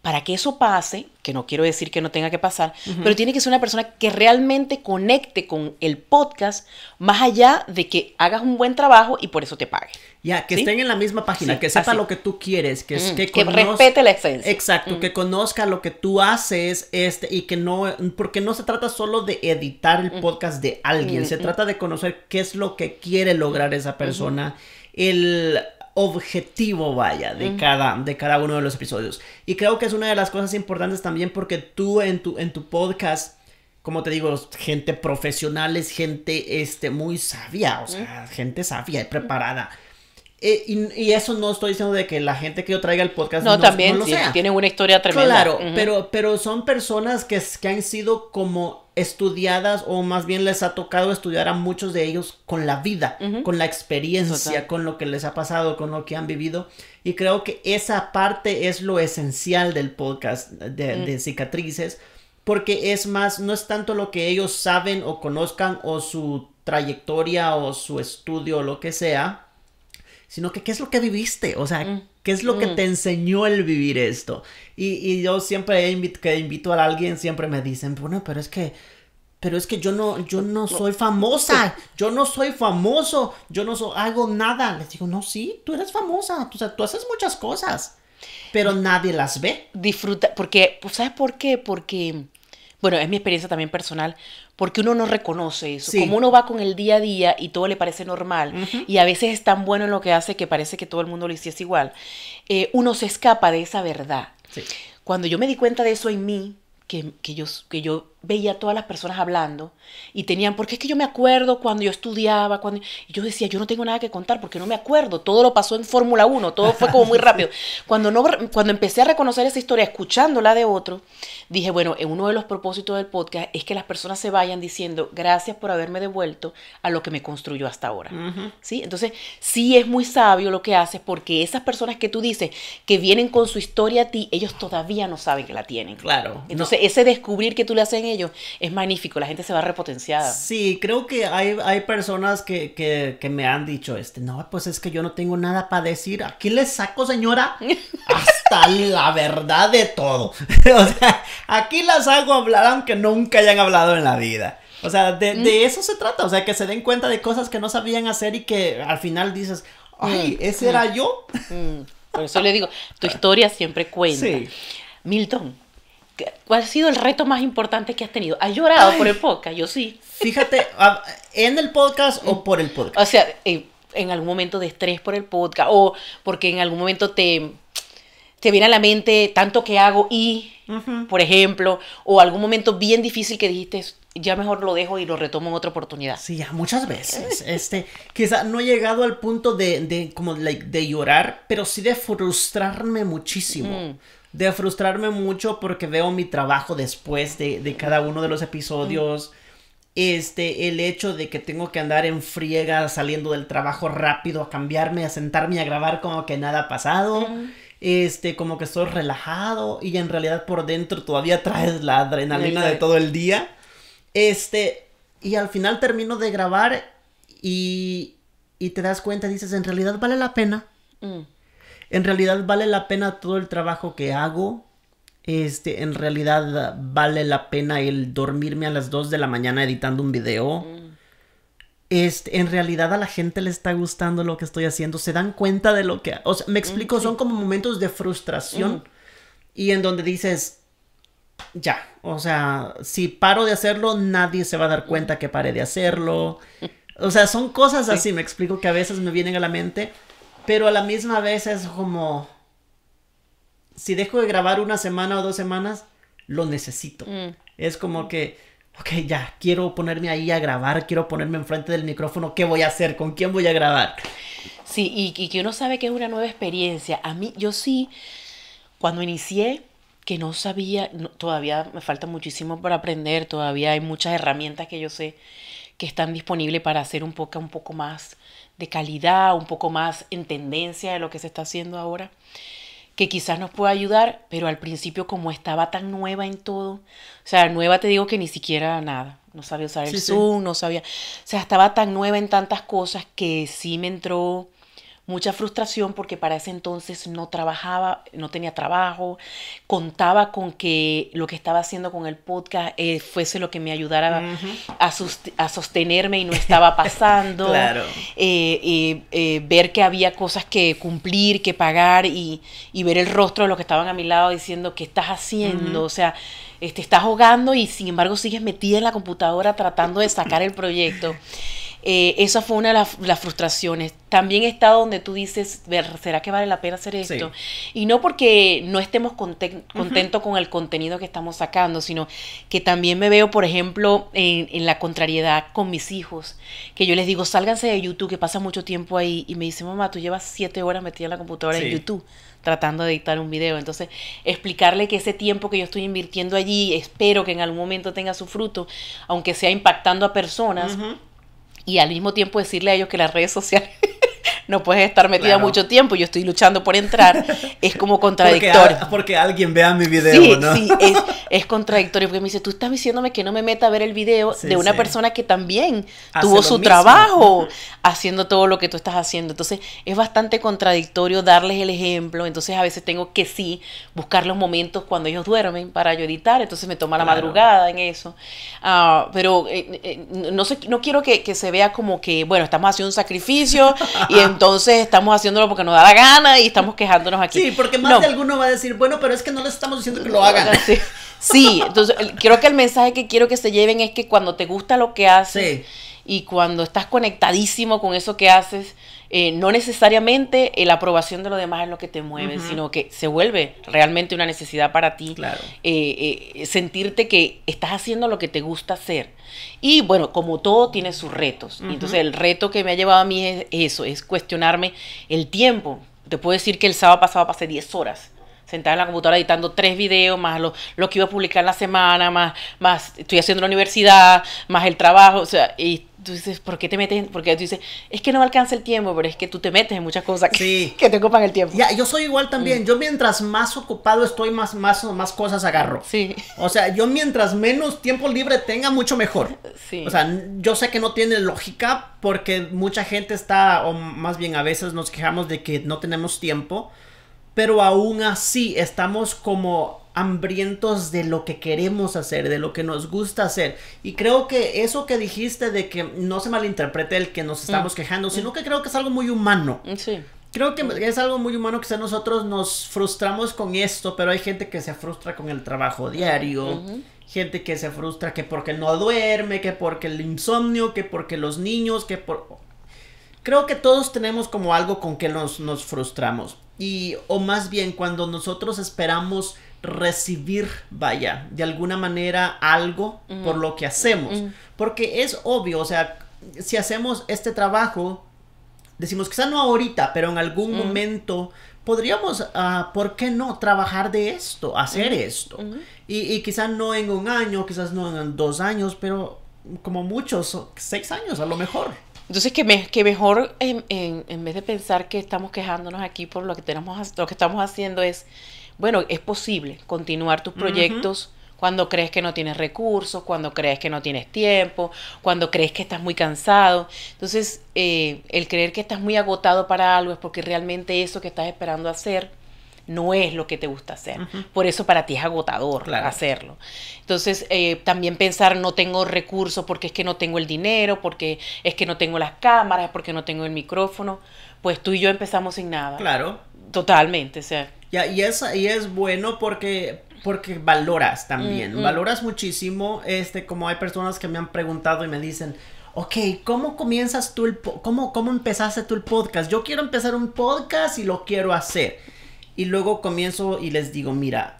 para que eso pase, que no quiero decir que no tenga que pasar, pero tiene que ser una persona que realmente conecte con el podcast, más allá de que hagas un buen trabajo y por eso te pague. Ya, que ¿Sí? estén en la misma página, Sí, que sepa así. lo que tú quieres, que Que respete la esencia. Exacto, que conozca lo que tú haces, y que no, porque no se trata solo de editar el podcast de alguien, se trata de conocer qué es lo que quiere lograr esa persona, el objetivo, vaya, de cada uno de los episodios. Y creo que es una de las cosas importantes también porque tú en tu podcast, como te digo, gente profesionales, gente muy sabia, o sea, gente sabia y preparada. Y eso no estoy diciendo de que la gente que yo traiga el podcast No, también no lo sea. tienen una historia tremenda. Claro, pero son personas que han sido como estudiadas, o más bien les ha tocado estudiar a muchos de ellos con la vida, con la experiencia, Total. con lo que les ha pasado, con lo que han vivido. Y creo que esa parte es lo esencial del podcast de Cicatrices, porque es más, no es tanto lo que ellos saben o conozcan o su trayectoria o su estudio o lo que sea, sino que qué es lo que viviste, o sea, qué es lo que te enseñó el vivir esto. Y yo siempre que invito a alguien, siempre me dicen, bueno, pero es que yo no soy famosa, yo no soy famoso, hago nada. Les digo, no, sí, tú eres famosa, o sea, tú haces muchas cosas, pero nadie las ve. Disfruta, porque, ¿sabes por qué? Porque, bueno, es mi experiencia también personal, porque uno no reconoce eso. Sí. Como uno va con el día a día y todo le parece normal, y a veces es tan bueno en lo que hace que parece que todo el mundo lo hiciese igual, uno se escapa de esa verdad. Sí. Cuando yo me di cuenta de eso en mí, que yo veía a todas las personas hablando y tenían, porque es que yo me acuerdo cuando yo estudiaba, y yo decía, yo no tengo nada que contar porque no me acuerdo, todo lo pasó en Fórmula 1, todo fue como muy rápido. Cuando empecé a reconocer esa historia, escuchándola de otro, dije, bueno, en uno de los propósitos del podcast es que las personas se vayan diciendo, gracias por haberme devuelto a lo que me construyó hasta ahora. ¿Sí? Entonces, sí es muy sabio lo que haces, porque esas personas que tú dices que vienen con su historia a ti, ellos todavía no saben que la tienen. Claro. Entonces, ese descubrir que tú le haces en ellos es magnífico, la gente se va repotenciada. Sí, creo que hay personas que me han dicho, no, pues es que yo no tengo nada para decir. Aquí les saco, señora, hasta la verdad de todo. O sea, aquí las hago hablar aunque nunca hayan hablado en la vida. O sea, de eso se trata. O sea, que se den cuenta de cosas que no sabían hacer y que al final dices, ay, ese era yo. Por eso le digo, tu historia siempre cuenta. Sí. Milton, ¿cuál ha sido el reto más importante que has tenido? ¿Has llorado por el podcast? Yo sí. Fíjate, ¿en el podcast o por el podcast? O sea, en algún momento de estrés por el podcast o porque en algún momento te viene a la mente tanto que hago por ejemplo, o algún momento bien difícil que dijiste, ya mejor lo dejo y lo retomo en otra oportunidad. Sí, ya muchas veces. Quizá no he llegado al punto de llorar, pero sí de frustrarme muchísimo. De frustrarme mucho porque veo mi trabajo después de cada uno de los episodios. El hecho de que tengo que andar en friega saliendo del trabajo rápido a cambiarme, a sentarme a grabar como que nada ha pasado. Como que estoy relajado y en realidad por dentro todavía traes la adrenalina de todo el día. Y al final termino de grabar y te das cuenta, dices, en realidad vale la pena. En realidad vale la pena todo el trabajo que hago. En realidad vale la pena el dormirme a las 2 de la mañana editando un video. En realidad a la gente le está gustando lo que estoy haciendo. Se dan cuenta de lo que... O sea, me explico, son como momentos de frustración. Y en donde dices, ya, o sea, si paro de hacerlo, nadie se va a dar cuenta que paré de hacerlo. O sea, son cosas así, me explico, que a veces me vienen a la mente. Pero a la misma vez es como... Si dejo de grabar una semana o 2 semanas, lo necesito. Es como que... Ok, ya, quiero ponerme ahí a grabar, quiero ponerme enfrente del micrófono, ¿qué voy a hacer? ¿Con quién voy a grabar? Sí, y que uno sabe que es una nueva experiencia. A mí, yo sí, cuando inicié, que no sabía, todavía me falta muchísimo por aprender, todavía hay muchas herramientas que yo sé que están disponibles para hacer un poco más de calidad, un poco más en tendencia de lo que se está haciendo ahora, que quizás nos pueda ayudar, pero al principio como estaba tan nueva en todo, o sea, nueva te digo que ni siquiera nada, no sabía usar el Zoom, no sabía, o sea, estaba tan nueva en tantas cosas que sí me entró mucha frustración porque para ese entonces no trabajaba, no tenía trabajo, contaba con que lo que estaba haciendo con el podcast fuese lo que me ayudara a sostenerme y no estaba pasando. Claro. Ver que había cosas que cumplir, que pagar y ver el rostro de los que estaban a mi lado diciendo, ¿qué estás haciendo? O sea, te estás ahogando y sin embargo sigues metida en la computadora tratando de sacar el proyecto. Esa fue una de las frustraciones. También he estado donde tú dices, ¿será que vale la pena hacer esto? Sí. Y no porque no estemos contentos con el contenido que estamos sacando, sino que también me veo, por ejemplo, en la contrariedad con mis hijos, que yo les digo, sálganse de YouTube, que pasa mucho tiempo ahí, y me dicen, mamá, tú llevas 7 horas metida en la computadora en YouTube, tratando de editar un video. Entonces, explicarle que ese tiempo que yo estoy invirtiendo allí, espero que en algún momento tenga su fruto, aunque sea impactando a personas, y al mismo tiempo decirle a ellos que las redes sociales no puedes estar metida mucho tiempo, yo estoy luchando por entrar, es como contradictorio. Porque alguien vea mi video, ¿no? Sí, es contradictorio, porque me dice, tú estás diciéndome que no me meta a ver el video de una persona que también tuvo su trabajo haciendo todo lo que tú estás haciendo. Entonces, es bastante contradictorio darles el ejemplo. Entonces, a veces tengo que buscar los momentos cuando ellos duermen para yo editar. Entonces, me toma la madrugada en eso. Pero no quiero que se vea como que, bueno, estamos haciendo un sacrificio y entonces estamos haciéndolo porque nos da la gana y estamos quejándonos aquí. Sí, porque más de alguno va a decir, bueno, pero es que no les estamos diciendo que lo hagan. Sí, entonces creo que el mensaje que quiero que se lleven es que cuando te gusta lo que haces y cuando estás conectadísimo con eso que haces, no necesariamente la aprobación de los demás es lo que te mueve, sino que se vuelve realmente una necesidad para ti. Claro. Sentirte que estás haciendo lo que te gusta hacer. Y bueno, como todo tiene sus retos. Y entonces el reto que me ha llevado a mí es eso, es cuestionarme el tiempo. Te puedo decir que el sábado pasado pasé 10 horas sentada en la computadora editando 3 videos, más lo que iba a publicar en la semana, más estoy haciendo la universidad, más el trabajo, o sea, y tú dices, ¿por qué te metes? Porque tú dices, es que no me alcanza el tiempo, pero es que tú te metes en muchas cosas que te ocupan el tiempo. Ya, yo soy igual también. Yo mientras más ocupado estoy, más cosas agarro. Sí. O sea, yo mientras menos tiempo libre tenga, mucho mejor. Sí. O sea, yo sé que no tiene lógica porque mucha gente está, o más bien a veces nos quejamos de que no tenemos tiempo, pero aún así estamos como hambrientos de lo que queremos hacer, de lo que nos gusta hacer. Y creo que eso que dijiste de que no se malinterprete el que nos estamos quejando, sino que creo que es algo muy humano. Sí. Creo que es algo muy humano que nosotros nos frustramos con esto, pero hay gente que se frustra con el trabajo diario, gente que se frustra que porque no duerme, que porque el insomnio, que porque los niños, que por... Creo que todos tenemos como algo con que nos frustramos. Y, o más bien, cuando nosotros esperamos recibir, vaya, de alguna manera algo por lo que hacemos. Porque es obvio, o sea, si hacemos este trabajo, decimos quizá no ahorita, pero en algún momento podríamos, ¿por qué no trabajar de esto, hacer esto? Y quizá no en un año, quizás no en 2 años, pero como muchos, 6 años a lo mejor. Entonces que mejor en vez de pensar que estamos quejándonos aquí por lo que estamos haciendo es, bueno, es posible continuar tus proyectos cuando crees que no tienes recursos, cuando crees que no tienes tiempo, cuando crees que estás muy cansado. Entonces, el creer que estás muy agotado para algo es porque realmente eso que estás esperando hacer no es lo que te gusta hacer. Por eso para ti es agotador hacerlo. Entonces, también pensar no tengo recursos porque es que no tengo el dinero, porque es que no tengo las cámaras, porque no tengo el micrófono. Pues tú y yo empezamos sin nada. Claro. Totalmente, o sea. Y es bueno porque valoras también. Valoras muchísimo, como hay personas que me han preguntado y me dicen, ok, ¿cómo comienzas tú cómo empezaste tú el podcast? Yo quiero empezar un podcast y lo quiero hacer. Y luego comienzo y les digo, mira,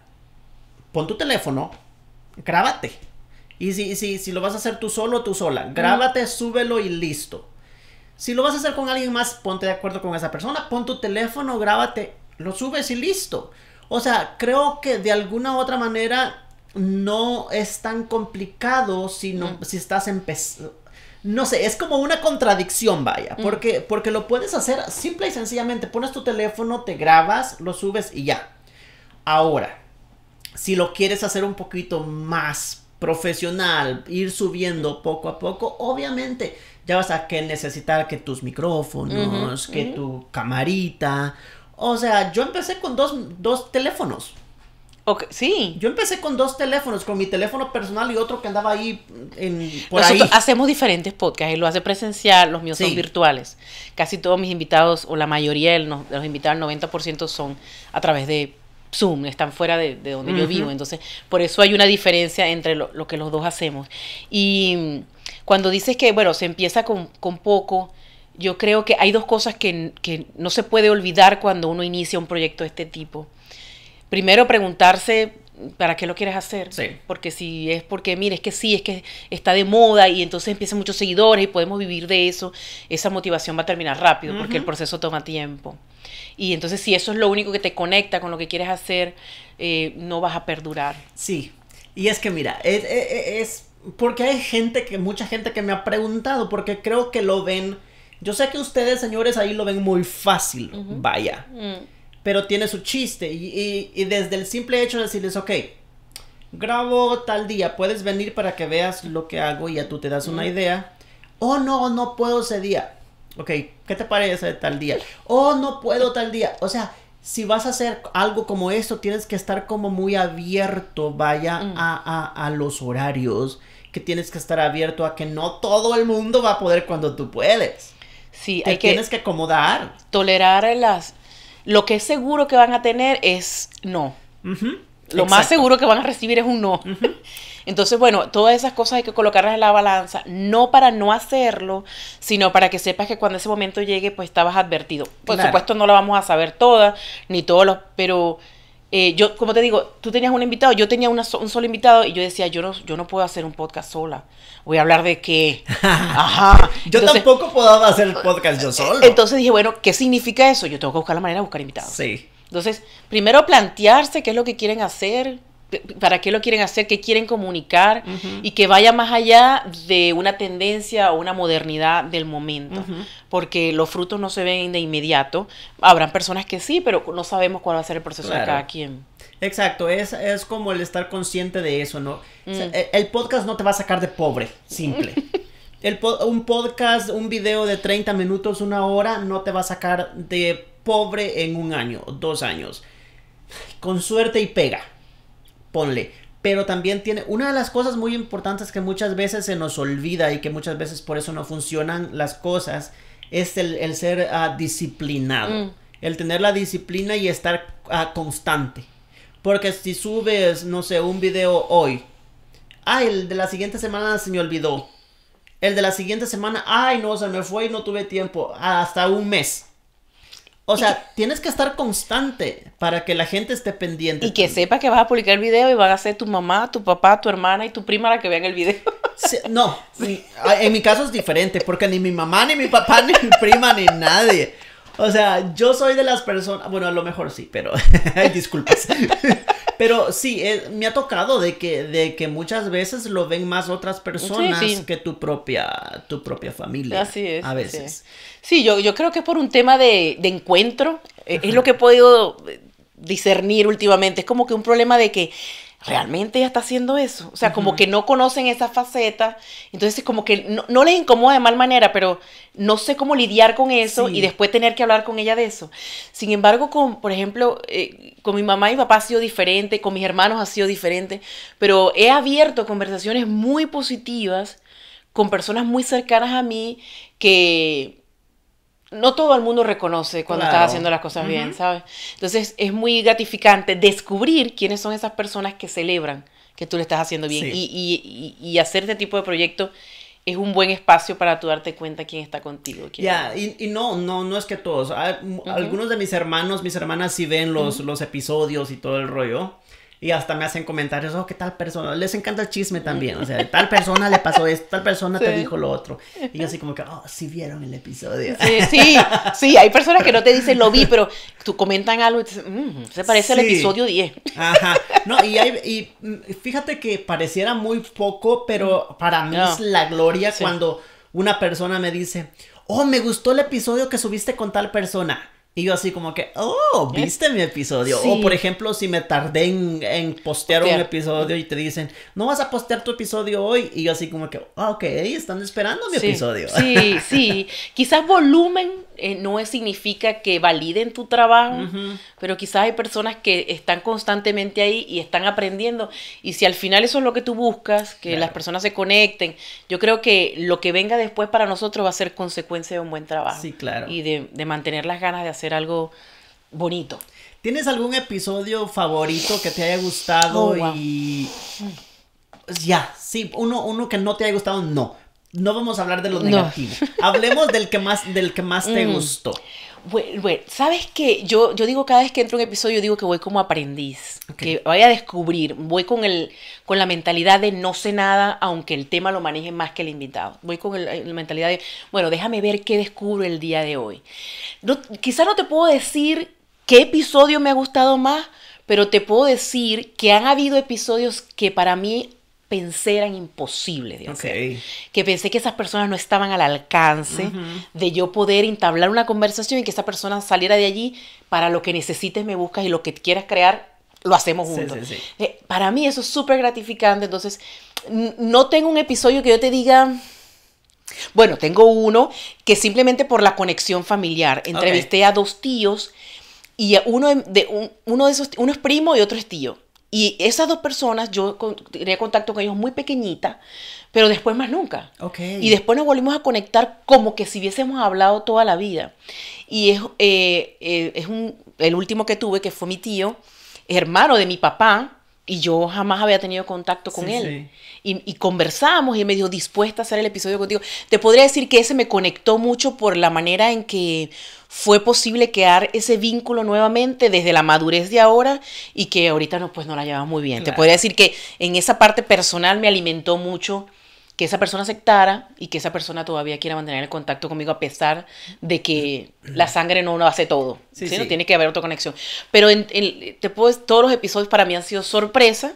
pon tu teléfono, grábate. Y si lo vas a hacer tú solo, tú sola, grábate, súbelo y listo. Si lo vas a hacer con alguien más, ponte de acuerdo con esa persona, pon tu teléfono, grábate, lo subes y listo. O sea, creo que de alguna u otra manera no es tan complicado si estás empezando. No sé, es como una contradicción, vaya, porque lo puedes hacer simple y sencillamente, pones tu teléfono, te grabas, lo subes y ya. Ahora, si lo quieres hacer un poquito más profesional, ir subiendo poco a poco, obviamente ya vas a necesitar que tus micrófonos, que tu camarita. O sea, yo empecé con dos teléfonos. Okay, sí. Yo empecé con 2 teléfonos, con mi teléfono personal y otro que andaba ahí por Nosotros ahí. hacemos diferentes podcasts, él lo hace presencial, los míos son virtuales. Casi todos mis invitados, o la mayoría de los invitados, el 90% son a través de Zoom, están fuera de donde yo vivo. Entonces, por eso hay una diferencia entre lo que los dos hacemos. Y cuando dices que, bueno, se empieza con poco, yo creo que hay 2 cosas que no se puede olvidar cuando uno inicia un proyecto de este tipo. Primero, preguntarse para qué lo quieres hacer. Sí. Porque si es porque, mire, es que está de moda y entonces empiezan muchos seguidores y podemos vivir de eso, esa motivación va a terminar rápido porque el proceso toma tiempo. Y entonces, si eso es lo único que te conecta con lo que quieres hacer, no vas a perdurar. Sí. Y es que, mira, es porque hay mucha gente que me ha preguntado, porque creo que lo ven. Yo sé que ustedes, señores, ahí lo ven muy fácil. Vaya. Pero tiene su chiste y desde el simple hecho de decirles, ok, grabo tal día, puedes venir para que veas lo que hago y ya tú te das una idea. Oh, no puedo ese día. Ok, ¿qué te parece de tal día? Oh, no puedo tal día. O sea, si vas a hacer algo como eso, tienes que estar como muy abierto, vaya, a los horarios, que tienes que estar abierto a que no todo el mundo va a poder cuando tú puedes. Sí, tienes que acomodar. Tolerar lo que es seguro que van a tener es no. Lo más seguro que van a recibir es un no. Entonces, bueno, todas esas cosas hay que colocarlas en la balanza, no para no hacerlo, sino para que sepas que cuando ese momento llegue, pues estabas advertido. Por supuesto, no la vamos a saber todas, ni todos los, pero yo, como te digo, tú tenías un invitado, yo tenía un solo invitado y yo decía, yo no puedo hacer un podcast sola. Voy a hablar de qué. Ajá. Entonces, tampoco puedo hacer el podcast yo solo. Entonces dije, bueno, ¿qué significa eso? Yo tengo que buscar la manera de buscar invitados. Sí. Entonces, primero plantearse qué es lo que quieren hacer, para qué lo quieren hacer, qué quieren comunicar y que vaya más allá de una tendencia o una modernidad del momento. Porque los frutos no se ven de inmediato. Habrán personas que sí, pero no sabemos cuál va a ser el proceso de cada quien. Exacto, es como el estar consciente de eso, ¿no? O sea, el podcast no te va a sacar de pobre, simple. Un podcast, un video de 30 minutos, 1 hora, no te va a sacar de pobre en 1 año, 2 años. Con suerte y pega. ponle. Pero también tiene una de las cosas muy importantes que muchas veces se nos olvida y que muchas veces por eso no funcionan las cosas, es el ser disciplinado. El tener la disciplina y estar constante. Porque si subes, no sé, un video hoy, el de la siguiente semana se me olvidó. El de la siguiente semana, no, se me fue y no tuve tiempo. Hasta un mes. O sea, tienes que estar constante para que la gente esté pendiente. Y que sepa que vas a publicar el video y van a ser tu mamá, tu papá, tu hermana y tu prima la que vean el video. Sí, no, en mi caso es diferente, porque ni mi mamá, ni mi papá, ni mi prima, ni nadie. O sea, yo soy de las personas, bueno, a lo mejor sí, pero disculpas. Pero sí, me ha tocado de que muchas veces lo ven más otras personas que tu propia familia. Así es. A veces. Sí, yo creo que es por un tema de encuentro, es lo que he podido discernir últimamente. Es como que un problema de que realmente ella está haciendo eso. O sea, como que no conocen esa faceta. Entonces, como que no les incomoda de mal manera, pero no sé cómo lidiar con eso y después tener que hablar con ella de eso. Sin embargo, por ejemplo, con mi mamá y mi papá ha sido diferente, con mis hermanos ha sido diferente, pero he abierto conversaciones muy positivas con personas muy cercanas a mí que no todo el mundo reconoce cuando estás haciendo las cosas bien, ¿sabes? Entonces es muy gratificante descubrir quiénes son esas personas que celebran que tú le estás haciendo bien. Y hacer este tipo de proyectos es un buen espacio para tú darte cuenta quién está contigo. Y no es que todos. Algunos de mis hermanas sí ven los episodios y todo el rollo. Y hasta me hacen comentarios, ¿qué tal persona? Les encanta el chisme también. O sea, tal persona le pasó esto, tal persona te dijo lo otro. Y yo así como que, sí vieron el episodio. Sí, hay personas que no te dicen lo vi, pero tú comentan algo y te dicen, se parece al episodio 10. Ajá. No, y fíjate que pareciera muy poco, pero para mí es la gloria cuando una persona me dice, me gustó el episodio que subiste con tal persona. Y yo así como que, ¿viste mi episodio? Sí. O por ejemplo, si me tardé en postear un episodio y te dicen, no vas a postear tu episodio hoy. Y yo así como que, ok, están esperando mi episodio. Sí. Quizás volumen no significa que validen tu trabajo, pero quizás hay personas que están constantemente ahí y están aprendiendo. Y si al final eso es lo que tú buscas, que las personas se conecten, yo creo que lo que venga después para nosotros va a ser consecuencia de un buen trabajo. Sí, claro. Y de mantener las ganas de hacer algo bonito. ¿Tienes algún episodio favorito que te haya gustado? Y uno que no te haya gustado, no vamos a hablar de lo negativo. Hablemos del que más te gustó. Bueno, ¿sabes qué? Yo digo cada vez que entro un episodio, digo que voy como aprendiz, que voy a descubrir, voy con la mentalidad de no sé nada, aunque el tema lo maneje más que el invitado. Voy con la mentalidad de, déjame ver qué descubro el día de hoy. Quizá no te puedo decir qué episodio me ha gustado más, pero te puedo decir que han habido episodios que para mí pensé eran imposibles de hacer. Que pensé que esas personas no estaban al alcance de yo poder entablar una conversación y que esa persona saliera de allí para lo que necesites, me buscas y lo que quieras crear, lo hacemos juntos. Sí. Para mí eso es súper gratificante. Entonces, no tengo un episodio que yo te diga... Bueno, tengo uno que simplemente por la conexión familiar. Entrevisté a dos tíos y uno es primo y otro es tío. Y esas dos personas, yo tenía contacto con ellos muy pequeñita, pero después más nunca. Y después nos volvimos a conectar como que si hubiésemos hablado toda la vida. Y el último que tuve, que fue mi tío, hermano de mi papá, y yo jamás había tenido contacto con él. Y conversamos y él me dijo, dispuesta a hacer el episodio contigo. Te podría decir que ese me conectó mucho por la manera en que fue posible crear ese vínculo nuevamente desde la madurez de ahora y que ahorita no la llevamos muy bien. Claro. Te podría decir que en esa parte personal me alimentó mucho que esa persona aceptara y que esa persona todavía quiera mantener el contacto conmigo a pesar de que la sangre no hace todo. ¿Sí? No tiene que haber otra conexión. Pero todos los episodios para mí han sido sorpresa,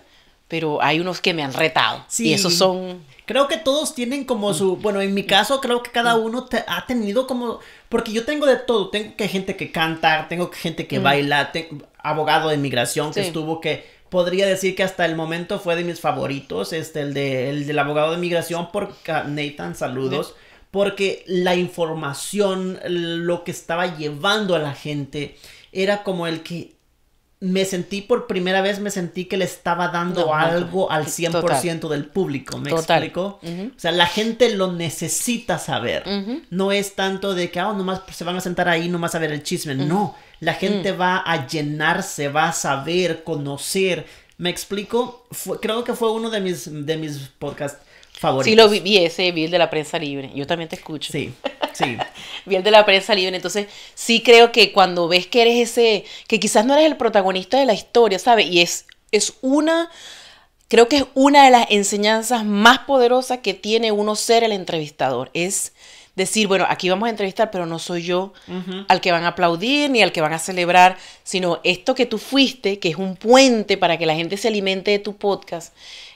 pero hay unos que me han retado. Y esos son... Creo que todos tienen como su... Bueno, en mi caso creo que cada uno ha tenido como... Porque yo tengo de todo. Tengo gente que canta, tengo gente que baila, abogado de inmigración que estuvo que... Podría decir que hasta el momento fue de mis favoritos, el del abogado de inmigración, por Nathan, saludos. Porque la información, lo que estaba llevando a la gente, era como el que... me sentí por primera vez, me sentí que le estaba dando algo al 100% del público, ¿me explico? O sea, la gente lo necesita saber. No es tanto de que, nomás se van a sentar ahí nomás a ver el chisme. No, la gente va a llenarse, va a saber, conocer. ¿Me explico? Creo que fue uno de mis podcasts favoritos. Sí, lo vi el de la prensa libre. Yo también te escucho. Sí. Vi el de la prensa libre. Entonces, sí creo que cuando ves que eres que quizás no eres el protagonista de la historia, ¿sabes? Y creo que es una de las enseñanzas más poderosas que tiene uno ser el entrevistador. Es decir, bueno, aquí vamos a entrevistar, pero no soy yo al que van a aplaudir ni al que van a celebrar, sino esto que tú fuiste, que es un puente para que la gente se alimente de tu podcast,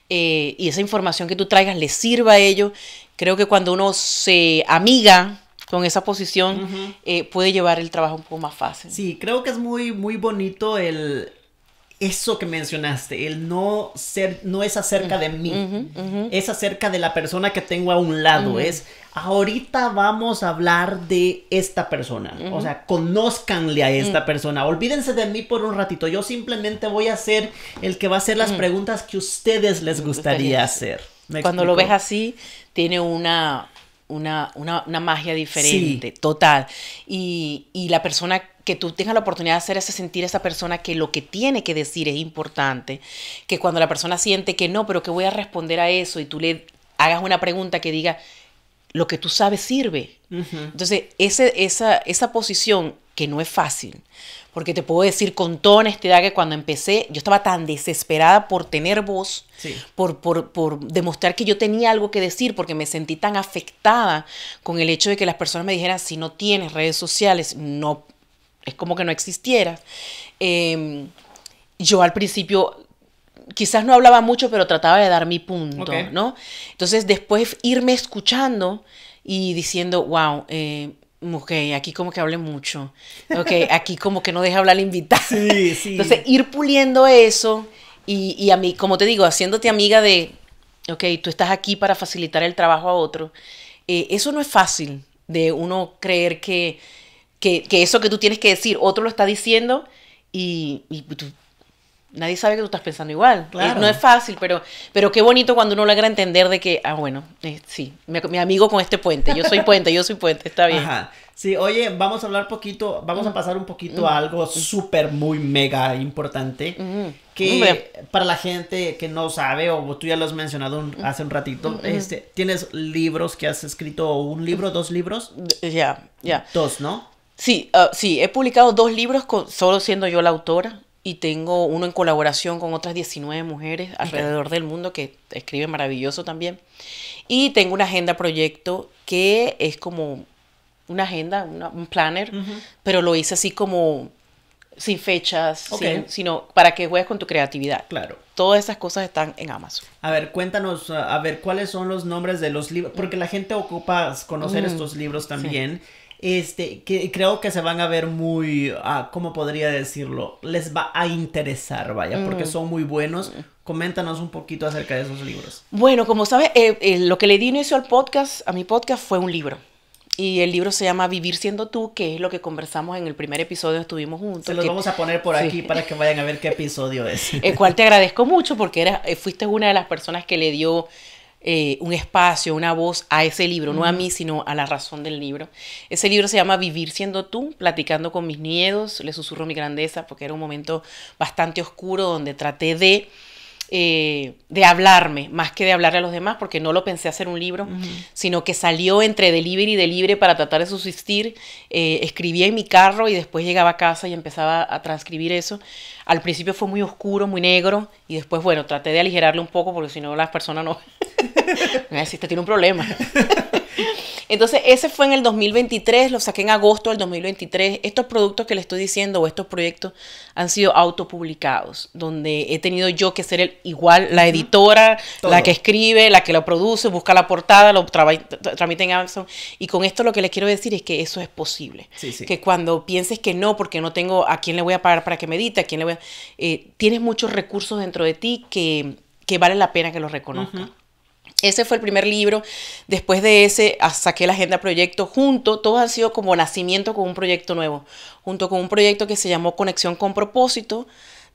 y esa información que tú traigas les sirva a ellos. Creo que cuando uno se amiga con esa posición, puede llevar el trabajo un poco más fácil. Sí, creo que es muy, muy bonito eso que mencionaste, el no es acerca de mí, es acerca de la persona que tengo a un lado, ahorita vamos a hablar de esta persona, o sea, conózcanle a esta persona, olvídense de mí por un ratito, yo simplemente voy a ser el que va a hacer las preguntas que a ustedes les gustaría hacer. Cuando lo ves así, tiene una magia diferente, total. Y la persona que tú tengas la oportunidad de hacer es sentir a esa persona que lo que tiene que decir es importante. Que cuando la persona siente que no, pero que voy a responder a eso, y tú le hagas una pregunta que diga, lo que tú sabes sirve. Entonces, esa posición, que no es fácil, porque te puedo decir con toda honestidad que cuando empecé, yo estaba tan desesperada por tener voz, por demostrar que yo tenía algo que decir, porque me sentí tan afectada con el hecho de que las personas me dijeran, si no tienes redes sociales, no, es como que no existiera. Yo al principio quizás no hablaba mucho, pero trataba de dar mi punto, ¿no? Entonces después irme escuchando y diciendo, wow, ok, aquí como que hablé mucho. Ok, aquí como que no deja hablar la invitada. Sí. Entonces, ir puliendo eso y a mí, como te digo, haciéndote amiga de, ok, tú estás aquí para facilitar el trabajo a otro. Eso no es fácil de uno creer que eso que tú tienes que decir, otro lo está diciendo y tú, nadie sabe que tú estás pensando igual. Claro. No es fácil, pero qué bonito cuando uno logra entender de que, bueno, sí, mi amigo con este puente, yo soy puente, está bien. Ajá. Sí, oye, vamos a pasar un poquito a algo súper, muy mega importante, que para la gente que no sabe, o tú ya lo has mencionado hace un ratito, ¿tienes libros que has escrito? ¿Un libro, 2 libros? Ya. 2, ¿no? Sí, he publicado 2 libros solo siendo yo la autora. Y tengo uno en colaboración con otras 19 mujeres alrededor del mundo que escriben maravilloso también. Y tengo una agenda proyecto que es como una agenda, un planner, pero lo hice así como sin fechas, sino para que juegues con tu creatividad. Claro. Todas esas cosas están en Amazon. A ver, cuéntanos, cuáles son los nombres de los libros, porque la gente ocupa conocer estos libros también. Que creo que se van a ver muy, ¿cómo podría decirlo? Les va a interesar, vaya, porque son muy buenos. Coméntanos un poquito acerca de esos libros. Bueno, como sabes, lo que le di inicio a mi podcast fue un libro. Y el libro se llama Vivir siendo tú, que es lo que conversamos en el primer episodio que estuvimos juntos. Se los vamos a poner por aquí para que vayan a ver qué episodio es. El cual te agradezco mucho porque fuiste una de las personas que le dio un espacio, una voz a ese libro, no a mí, sino a la razón del libro. Ese libro se llama Vivir siendo tú, platicando con mis miedos, le susurro mi grandeza, porque era un momento bastante oscuro donde traté de hablarme, más que de hablarle a los demás, porque no lo pensé hacer un libro, sino que salió entre delivery y delivery para tratar de subsistir. Escribía en mi carro y después llegaba a casa y empezaba a transcribir eso. Al principio fue muy oscuro, muy negro, y después, bueno, traté de aligerarle un poco, porque si no las personas no... me decís, te tiene un problema. Entonces, ese fue en el 2023, lo saqué en agosto del 2023. Estos productos que le estoy diciendo, o estos proyectos, han sido autopublicados, donde he tenido yo que ser igual la editora, la que escribe, la que lo produce, busca la portada, lo tramita en Amazon. Y con esto lo que les quiero decir es que eso es posible. Sí. Que cuando pienses que no, porque no tengo a quién le voy a pagar para que me edite, a quién le voy a... tienes muchos recursos dentro de ti que vale la pena que los reconozcan. Ese fue el primer libro. Después de ese saqué la Agenda Proyecto todos han sido como nacimiento con un proyecto nuevo, junto con un proyecto que se llamó Conexión con Propósito,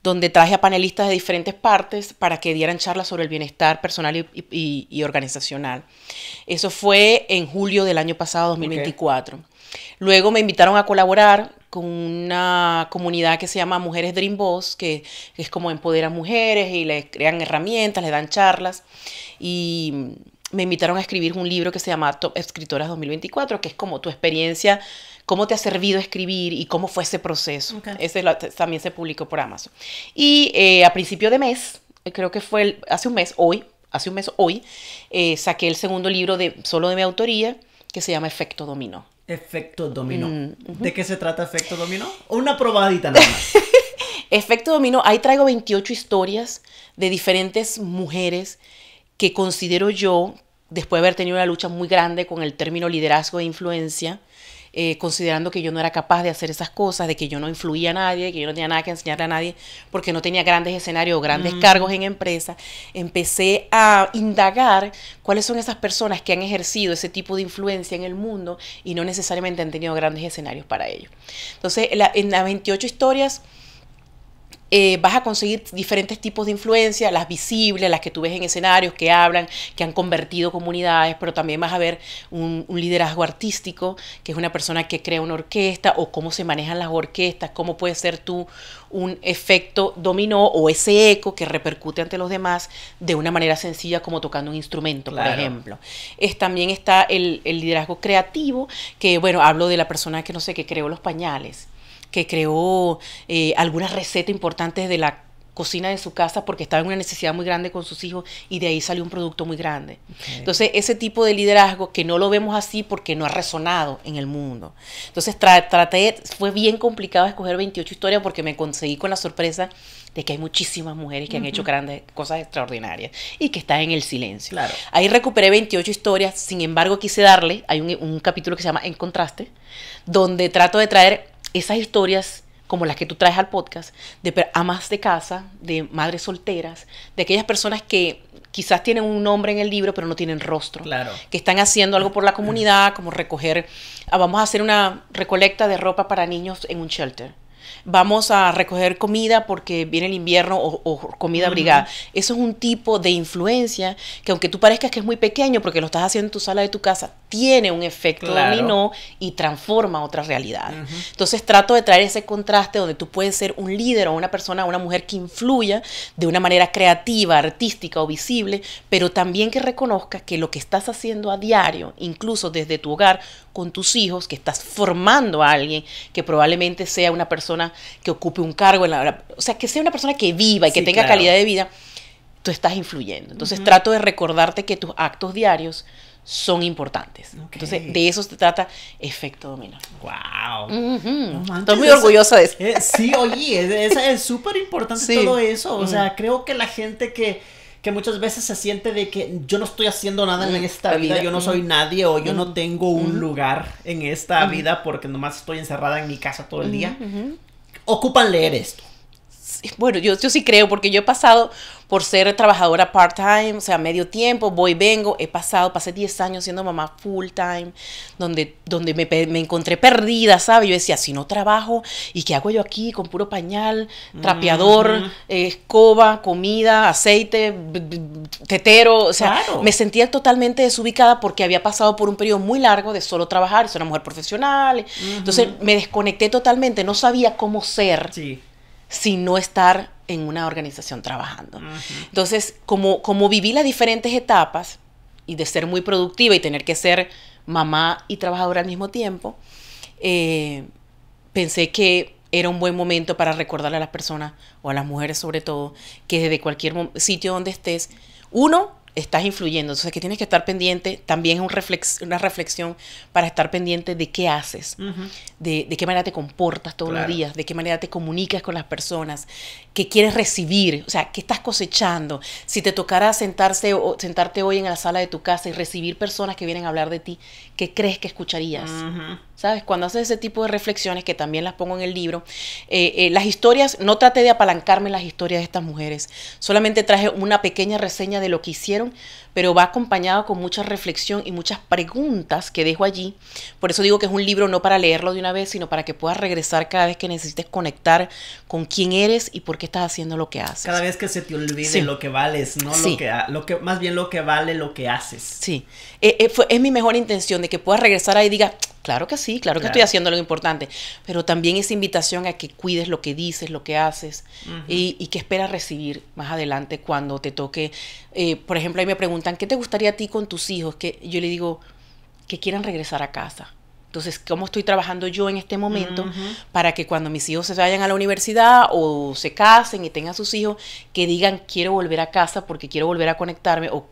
donde traje a panelistas de diferentes partes para que dieran charlas sobre el bienestar personal y organizacional. Eso fue en julio del año pasado, 2024. Okay. Luego me invitaron a colaborar con una comunidad que se llama Mujeres Dream Boss, que es como empoderan mujeres y les crean herramientas, les dan charlas. Y me invitaron a escribir un libro que se llama Top Escritoras 2024, que es como tu experiencia, cómo te ha servido escribir y cómo fue ese proceso. Okay. Ese también se publicó por Amazon. Y a principio de mes, creo que fue hace un mes hoy, saqué el segundo libro solo de mi autoría, que se llama Efecto Dominó. Efecto Dominó. ¿De qué se trata Efecto Dominó? Una probadita nada más. Efecto Dominó, ahí traigo 28 historias de diferentes mujeres que considero yo, después de haber tenido una lucha muy grande con el término liderazgo e influencia, considerando que yo no era capaz de hacer esas cosas, de que yo no influía a nadie, que yo no tenía nada que enseñarle a nadie, porque no tenía grandes escenarios o grandes cargos en empresa, empecé a indagar cuáles son esas personas que han ejercido ese tipo de influencia en el mundo y no necesariamente han tenido grandes escenarios para ello. Entonces, en las 28 historias, vas a conseguir diferentes tipos de influencia, las visibles, las que tú ves en escenarios, que hablan, que han convertido comunidades, pero también vas a ver un liderazgo artístico, que es una persona que crea una orquesta, o cómo se manejan las orquestas, cómo puedes ser tú un efecto dominó o ese eco que repercute ante los demás de una manera sencilla, como tocando un instrumento, claro, por ejemplo. También está el liderazgo creativo, que bueno, hablo de la persona que no sé, que creó los pañales, que creó algunas recetas importantes de la cocina de su casa porque estaba en una necesidad muy grande con sus hijos y de ahí salió un producto muy grande. Okay. Entonces, ese tipo de liderazgo que no lo vemos así porque no ha resonado en el mundo. Entonces, fue bien complicado escoger 28 historias porque me conseguí con la sorpresa de que hay muchísimas mujeres que han hecho grandes cosas extraordinarias y que están en el silencio. Claro. Ahí recuperé 28 historias, sin embargo quise darle, hay un capítulo que se llama En Contraste, donde trato de traer esas historias como las que tú traes al podcast, de amas de casa, de madres solteras, de aquellas personas que quizás tienen un nombre en el libro, pero no tienen rostro. Claro. Que están haciendo algo por la comunidad, como vamos a hacer una recolecta de ropa para niños en un shelter. Vamos a recoger comida porque viene el invierno o comida abrigada. Eso es un tipo de influencia que, aunque tú parezcas que es muy pequeño porque lo estás haciendo en tu sala de tu casa, tiene un efecto dominó y transforma otras realidades. Entonces trato de traer ese contraste donde tú puedes ser un líder o una persona, una mujer que influya de una manera creativa, artística o visible, pero también que reconozca que lo que estás haciendo a diario, incluso desde tu hogar, con tus hijos, que estás formando a alguien que probablemente sea una persona que ocupe un cargo o sea, que sea una persona que viva y que tenga calidad de vida, tú estás influyendo. Entonces trato de recordarte que tus actos diarios son importantes. Okay. Entonces, de eso se trata Efecto Dominó. ¡Wow! No, estoy muy orgullosa de eso. Sí, oye, es súper importante todo eso. O sea, creo que la gente que muchas veces se siente de que yo no estoy haciendo nada en esta vida, yo no soy nadie o yo no tengo un lugar en esta vida porque nomás estoy encerrada en mi casa todo el día, ocupan leer esto. Bueno, yo sí creo, porque yo he pasado por ser trabajadora part-time, o sea, medio tiempo, voy y vengo, pasé 10 años siendo mamá full-time, donde me encontré perdida, ¿sabes? Yo decía, si no trabajo, ¿y qué hago yo aquí con puro pañal, trapeador, escoba, comida, aceite, tetero? O sea, me sentía totalmente desubicada porque había pasado por un periodo muy largo de solo trabajar, soy una mujer profesional, entonces me desconecté totalmente, no sabía cómo ser. Sí. Sin no estar en una organización trabajando. Entonces, como viví las diferentes etapas y de ser muy productiva y tener que ser mamá y trabajadora al mismo tiempo, pensé que era un buen momento para recordarle a las personas, o a las mujeres sobre todo, que desde cualquier sitio donde estés, estás influyendo, entonces que tienes que estar pendiente, también es una reflexión para estar pendiente de qué haces, de qué manera te comportas todos los días, de qué manera te comunicas con las personas, qué quieres recibir, o sea, qué estás cosechando. Si te tocara sentarte hoy en la sala de tu casa y recibir personas que vienen a hablar de ti, ¿qué crees que escucharías? ¿Sabes? Cuando haces ese tipo de reflexiones, que también las pongo en el libro, las historias, no traté de apalancarme en las historias de estas mujeres, solamente traje una pequeña reseña de lo que hicieron, pero va acompañado con mucha reflexión y muchas preguntas que dejo allí. Por eso digo que es un libro no para leerlo de una vez, sino para que puedas regresar cada vez que necesites conectar con quién eres y por qué estás haciendo lo que haces. Cada vez que se te olvide Sí. lo que vales, ¿no? Sí. Más bien lo que vale lo que haces. Sí, es mi mejor intención de que puedas regresar ahí y diga, claro que sí, claro que Claro. estoy haciendo lo importante, pero también esa invitación a que cuides lo que dices, lo que haces y que esperas recibir más adelante cuando te toque. Por ejemplo, ahí me preguntan, ¿qué te gustaría a ti con tus hijos? Que yo le digo, que quieran regresar a casa. Entonces, ¿cómo estoy trabajando yo en este momento para que cuando mis hijos se vayan a la universidad o se casen y tengan sus hijos, que digan, quiero volver a casa porque quiero volver a conectarme, o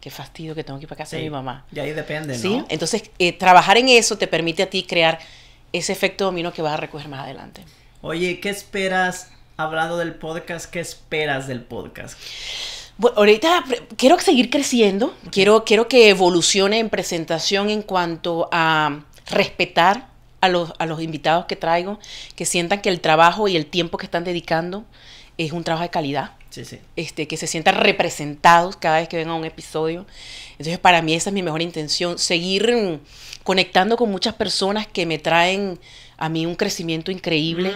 qué fastidio que tengo que ir para casa de mi mamá? Y ahí depende, ¿Sí? ¿no? Entonces, trabajar en eso te permite a ti crear ese efecto dominó que vas a recoger más adelante. Oye, ¿qué esperas, hablando del podcast, qué esperas del podcast? Bueno, ahorita quiero seguir creciendo, quiero que evolucione en presentación en cuanto a respetar a los invitados que traigo, que sientan que el trabajo y el tiempo que están dedicando es un trabajo de calidad. Sí, sí. Que se sientan representados cada vez que vengan a un episodio. Entonces, para mí esa es mi mejor intención, seguir conectando con muchas personas que me traen a mí un crecimiento increíble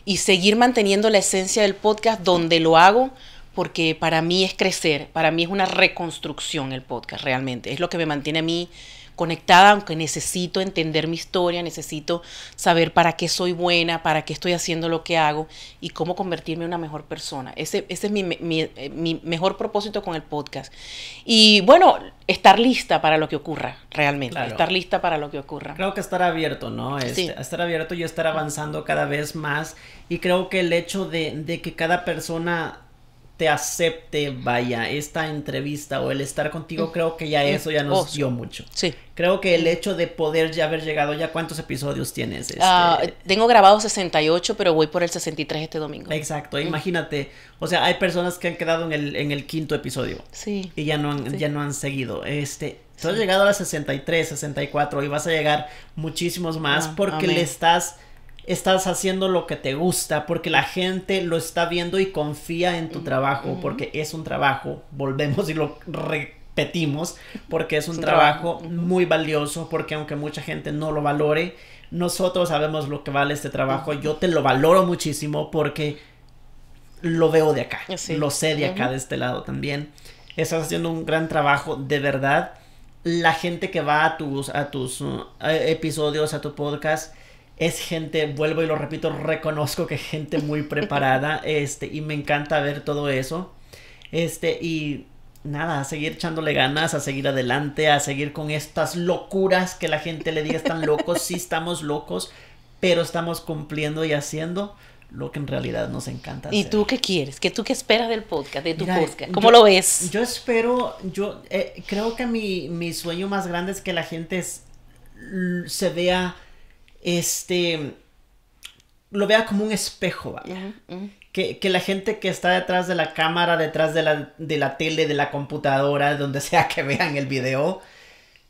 y seguir manteniendo la esencia del podcast donde lo hago, porque para mí es crecer, para mí es una reconstrucción el podcast realmente, es lo que me mantiene a mí conectada, aunque necesito entender mi historia, necesito saber para qué soy buena, para qué estoy haciendo lo que hago y cómo convertirme en una mejor persona. Ese es mi mejor propósito con el podcast. Y bueno, estar lista para lo que ocurra, realmente. Claro. Estar lista para lo que ocurra. Creo que estar abierto, ¿no? Sí. Estar abierto y estar avanzando cada vez más. Y creo que el hecho de que cada persona te acepte, vaya, esta entrevista o el estar contigo, creo que ya eso ya nos dio mucho. Sí. Creo que el hecho de poder ya haber llegado, ¿ya cuántos episodios tienes? Tengo grabado 68, pero voy por el 63 este domingo. Exacto, imagínate, o sea, hay personas que han quedado en el quinto episodio. Sí. Y ya no han seguido. Tú has llegado a las 63, 64 y vas a llegar muchísimos más porque amén. estás haciendo lo que te gusta, porque la gente lo está viendo y confía en tu trabajo, porque es un trabajo, volvemos y lo repetimos, porque es un trabajo muy valioso, porque aunque mucha gente no lo valore, nosotros sabemos lo que vale este trabajo. Yo te lo valoro muchísimo porque lo veo de acá, Sí. lo sé de acá, de este lado también. Estás haciendo un gran trabajo, de verdad. La gente que va a tus episodios, a tu podcast, es gente, vuelvo y lo repito, reconozco que gente muy preparada, y me encanta ver todo eso, y nada, a seguir echándole ganas, a seguir adelante, a seguir con estas locuras que la gente le diga están locos. Sí estamos locos, pero estamos cumpliendo y haciendo lo que en realidad nos encanta hacer. ¿Y tú qué quieres? ¿Tú qué esperas del podcast, de tu Mira, podcast? ¿Cómo lo ves? Yo espero, creo que mi sueño más grande es que la gente se vea, lo vea como un espejo, vaya. Que la gente que está detrás de la cámara, detrás de la tele, de la computadora, donde sea que vean el video,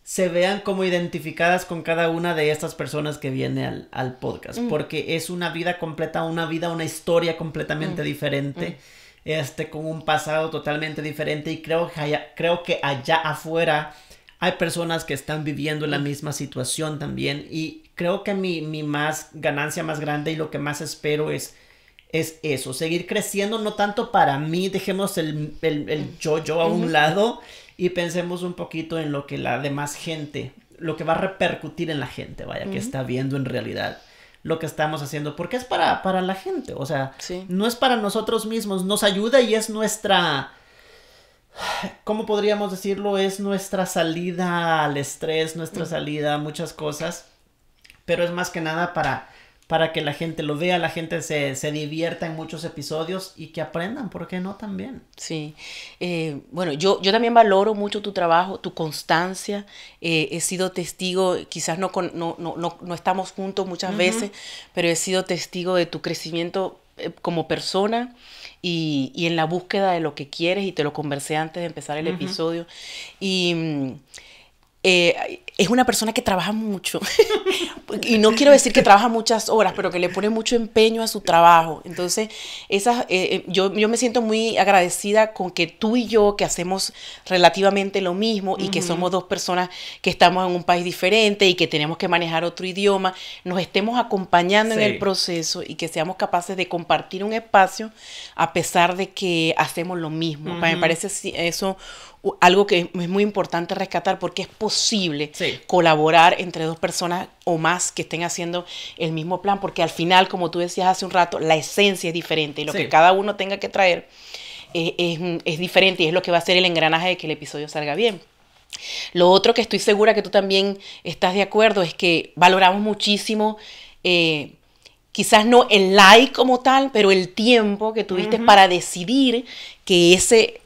se vean como identificadas con cada una de estas personas que viene al podcast, porque es una vida completa, una historia completamente diferente, con un pasado totalmente diferente, y creo que allá afuera hay personas que están viviendo la misma situación también, y creo que mi ganancia más grande y lo que más espero es eso, seguir creciendo, no tanto para mí, dejemos el yo a un lado y pensemos un poquito en lo que la demás gente, lo que va a repercutir en la gente, vaya, que está viendo en realidad lo que estamos haciendo, porque es para la gente, o sea, no es para nosotros mismos, nos ayuda y es nuestra, ¿cómo podríamos decirlo? Es nuestra salida al estrés, nuestra salida a muchas cosas, pero es más que nada para que la gente lo vea, la gente se divierta en muchos episodios y que aprendan, ¿por qué no también? Sí, bueno, yo también valoro mucho tu trabajo, tu constancia, he sido testigo, quizás no estamos juntos muchas veces, pero he sido testigo de tu crecimiento como persona y en la búsqueda de lo que quieres, y te lo conversé antes de empezar el episodio, y es una persona que trabaja mucho. Y no quiero decir que trabaja muchas horas, pero que le pone mucho empeño a su trabajo. Entonces, yo me siento muy agradecida con que tú y yo, que hacemos relativamente lo mismo y que somos dos personas que estamos en un país diferente y que tenemos que manejar otro idioma, nos estemos acompañando en el proceso y que seamos capaces de compartir un espacio a pesar de que hacemos lo mismo. Me parece eso algo que es muy importante rescatar, porque es posible colaborar entre dos personas o más que estén haciendo el mismo plan, porque al final, como tú decías hace un rato, la esencia es diferente y lo que cada uno tenga que traer es diferente, y es lo que va a hacer el engranaje de que el episodio salga bien. Lo otro que estoy segura que tú también estás de acuerdo es que valoramos muchísimo, quizás no el like como tal, pero el tiempo que tuviste para decidir que ese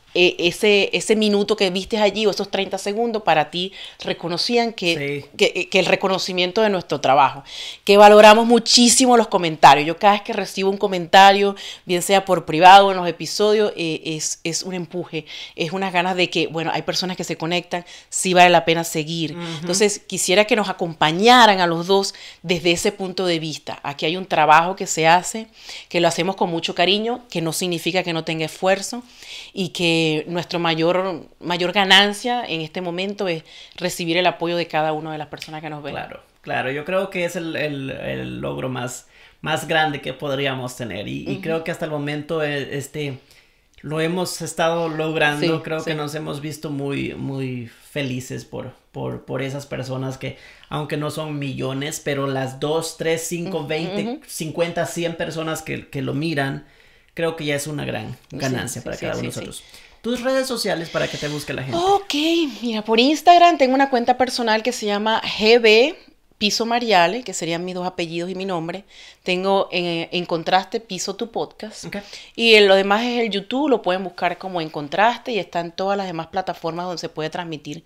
minuto que viste allí o esos 30 segundos para ti reconocían que el reconocimiento de nuestro trabajo, que valoramos muchísimo los comentarios. Yo cada vez que recibo un comentario, bien sea por privado o en los episodios, es un empuje, es unas ganas de que, bueno, hay personas que se conectan, sí vale la pena seguir. Entonces quisiera que nos acompañaran a los dos desde ese punto de vista. Aquí hay un trabajo que se hace, que lo hacemos con mucho cariño, que no significa que no tenga esfuerzo, y que nuestra mayor ganancia en este momento es recibir el apoyo de cada una de las personas que nos ven. Claro, yo creo que es el logro más grande que podríamos tener, y creo que hasta el momento lo hemos estado logrando. Creo que nos hemos visto muy, muy felices por esas personas que, aunque no son millones, pero las 2, 3, 5, 20, 50, 100 personas que lo miran, creo que ya es una gran ganancia para cada uno de nosotros. Tus redes sociales para que te busque la gente. Ok, mira, por Instagram tengo una cuenta personal que se llama GB Piso Mariale, que serían mis dos apellidos y mi nombre. Tengo En Contraste Piso Tu Podcast. Y lo demás es el YouTube, lo pueden buscar como En Contraste, y está en todas las demás plataformas donde se puede transmitir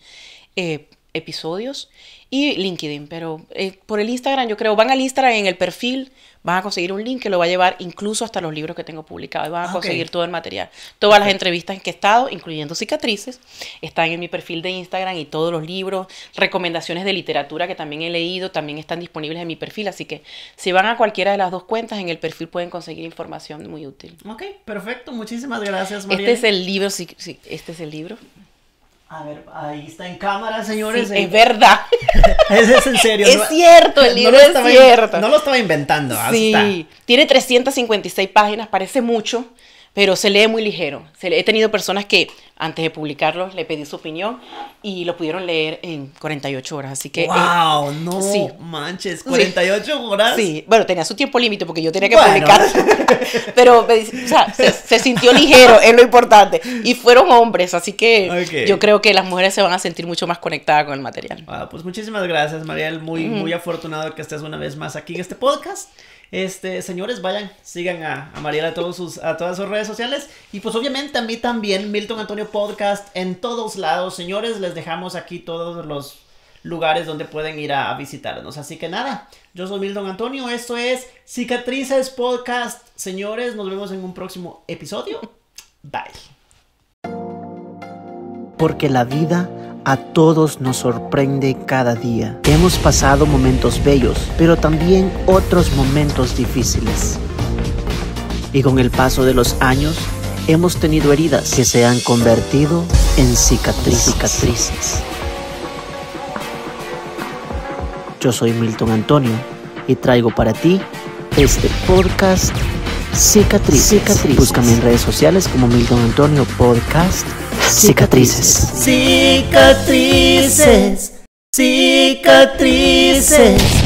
episodios, y LinkedIn. Pero por el Instagram, yo creo, van al Instagram, en el perfil van a conseguir un link que lo va a llevar incluso hasta los libros que tengo publicados, y van a conseguir todo el material. Todas las entrevistas en que he estado, incluyendo Cicatrices, están en mi perfil de Instagram, y todos los libros, recomendaciones de literatura que también he leído, también están disponibles en mi perfil. Así que si van a cualquiera de las dos cuentas, en el perfil pueden conseguir información muy útil. Ok, perfecto. Muchísimas gracias, María. Este es el libro, este es el libro. A ver, ahí está en cámara, señores. Sí, es verdad. Es en serio. Es cierto, el libro es cierto. No lo estaba inventando. Sí, tiene 356 páginas, parece mucho, pero se lee muy ligero. He tenido personas que antes de publicarlo le pedí su opinión y lo pudieron leer en 48 horas. Así que... ¡Wow! No manches, 48 horas. Sí, bueno, tenía su tiempo límite porque yo tenía que publicar. Pero o sea, se sintió ligero, es lo importante. Y fueron hombres, así que yo creo que las mujeres se van a sentir mucho más conectadas con el material. Pues muchísimas gracias, Mariel. Muy afortunado que estés una vez más aquí en este podcast. Señores, vayan, sigan a Mariel a todas sus redes sociales, y pues obviamente a mí también, Milton Antonio Podcast en todos lados. Señores, les dejamos aquí todos los lugares donde pueden ir a visitarnos. Así que nada, yo soy Milton Antonio, esto es Cicatrices Podcast. Señores, nos vemos en un próximo episodio. Bye. Porque la vida a todos nos sorprende cada día. Hemos pasado momentos bellos, pero también otros momentos difíciles. Y con el paso de los años, hemos tenido heridas que se han convertido en cicatrices. Yo soy Milton Antonio y traigo para ti este podcast Cicatrices. Búscame en redes sociales como Milton Antonio Podcast Cicatrices. Cicatrices.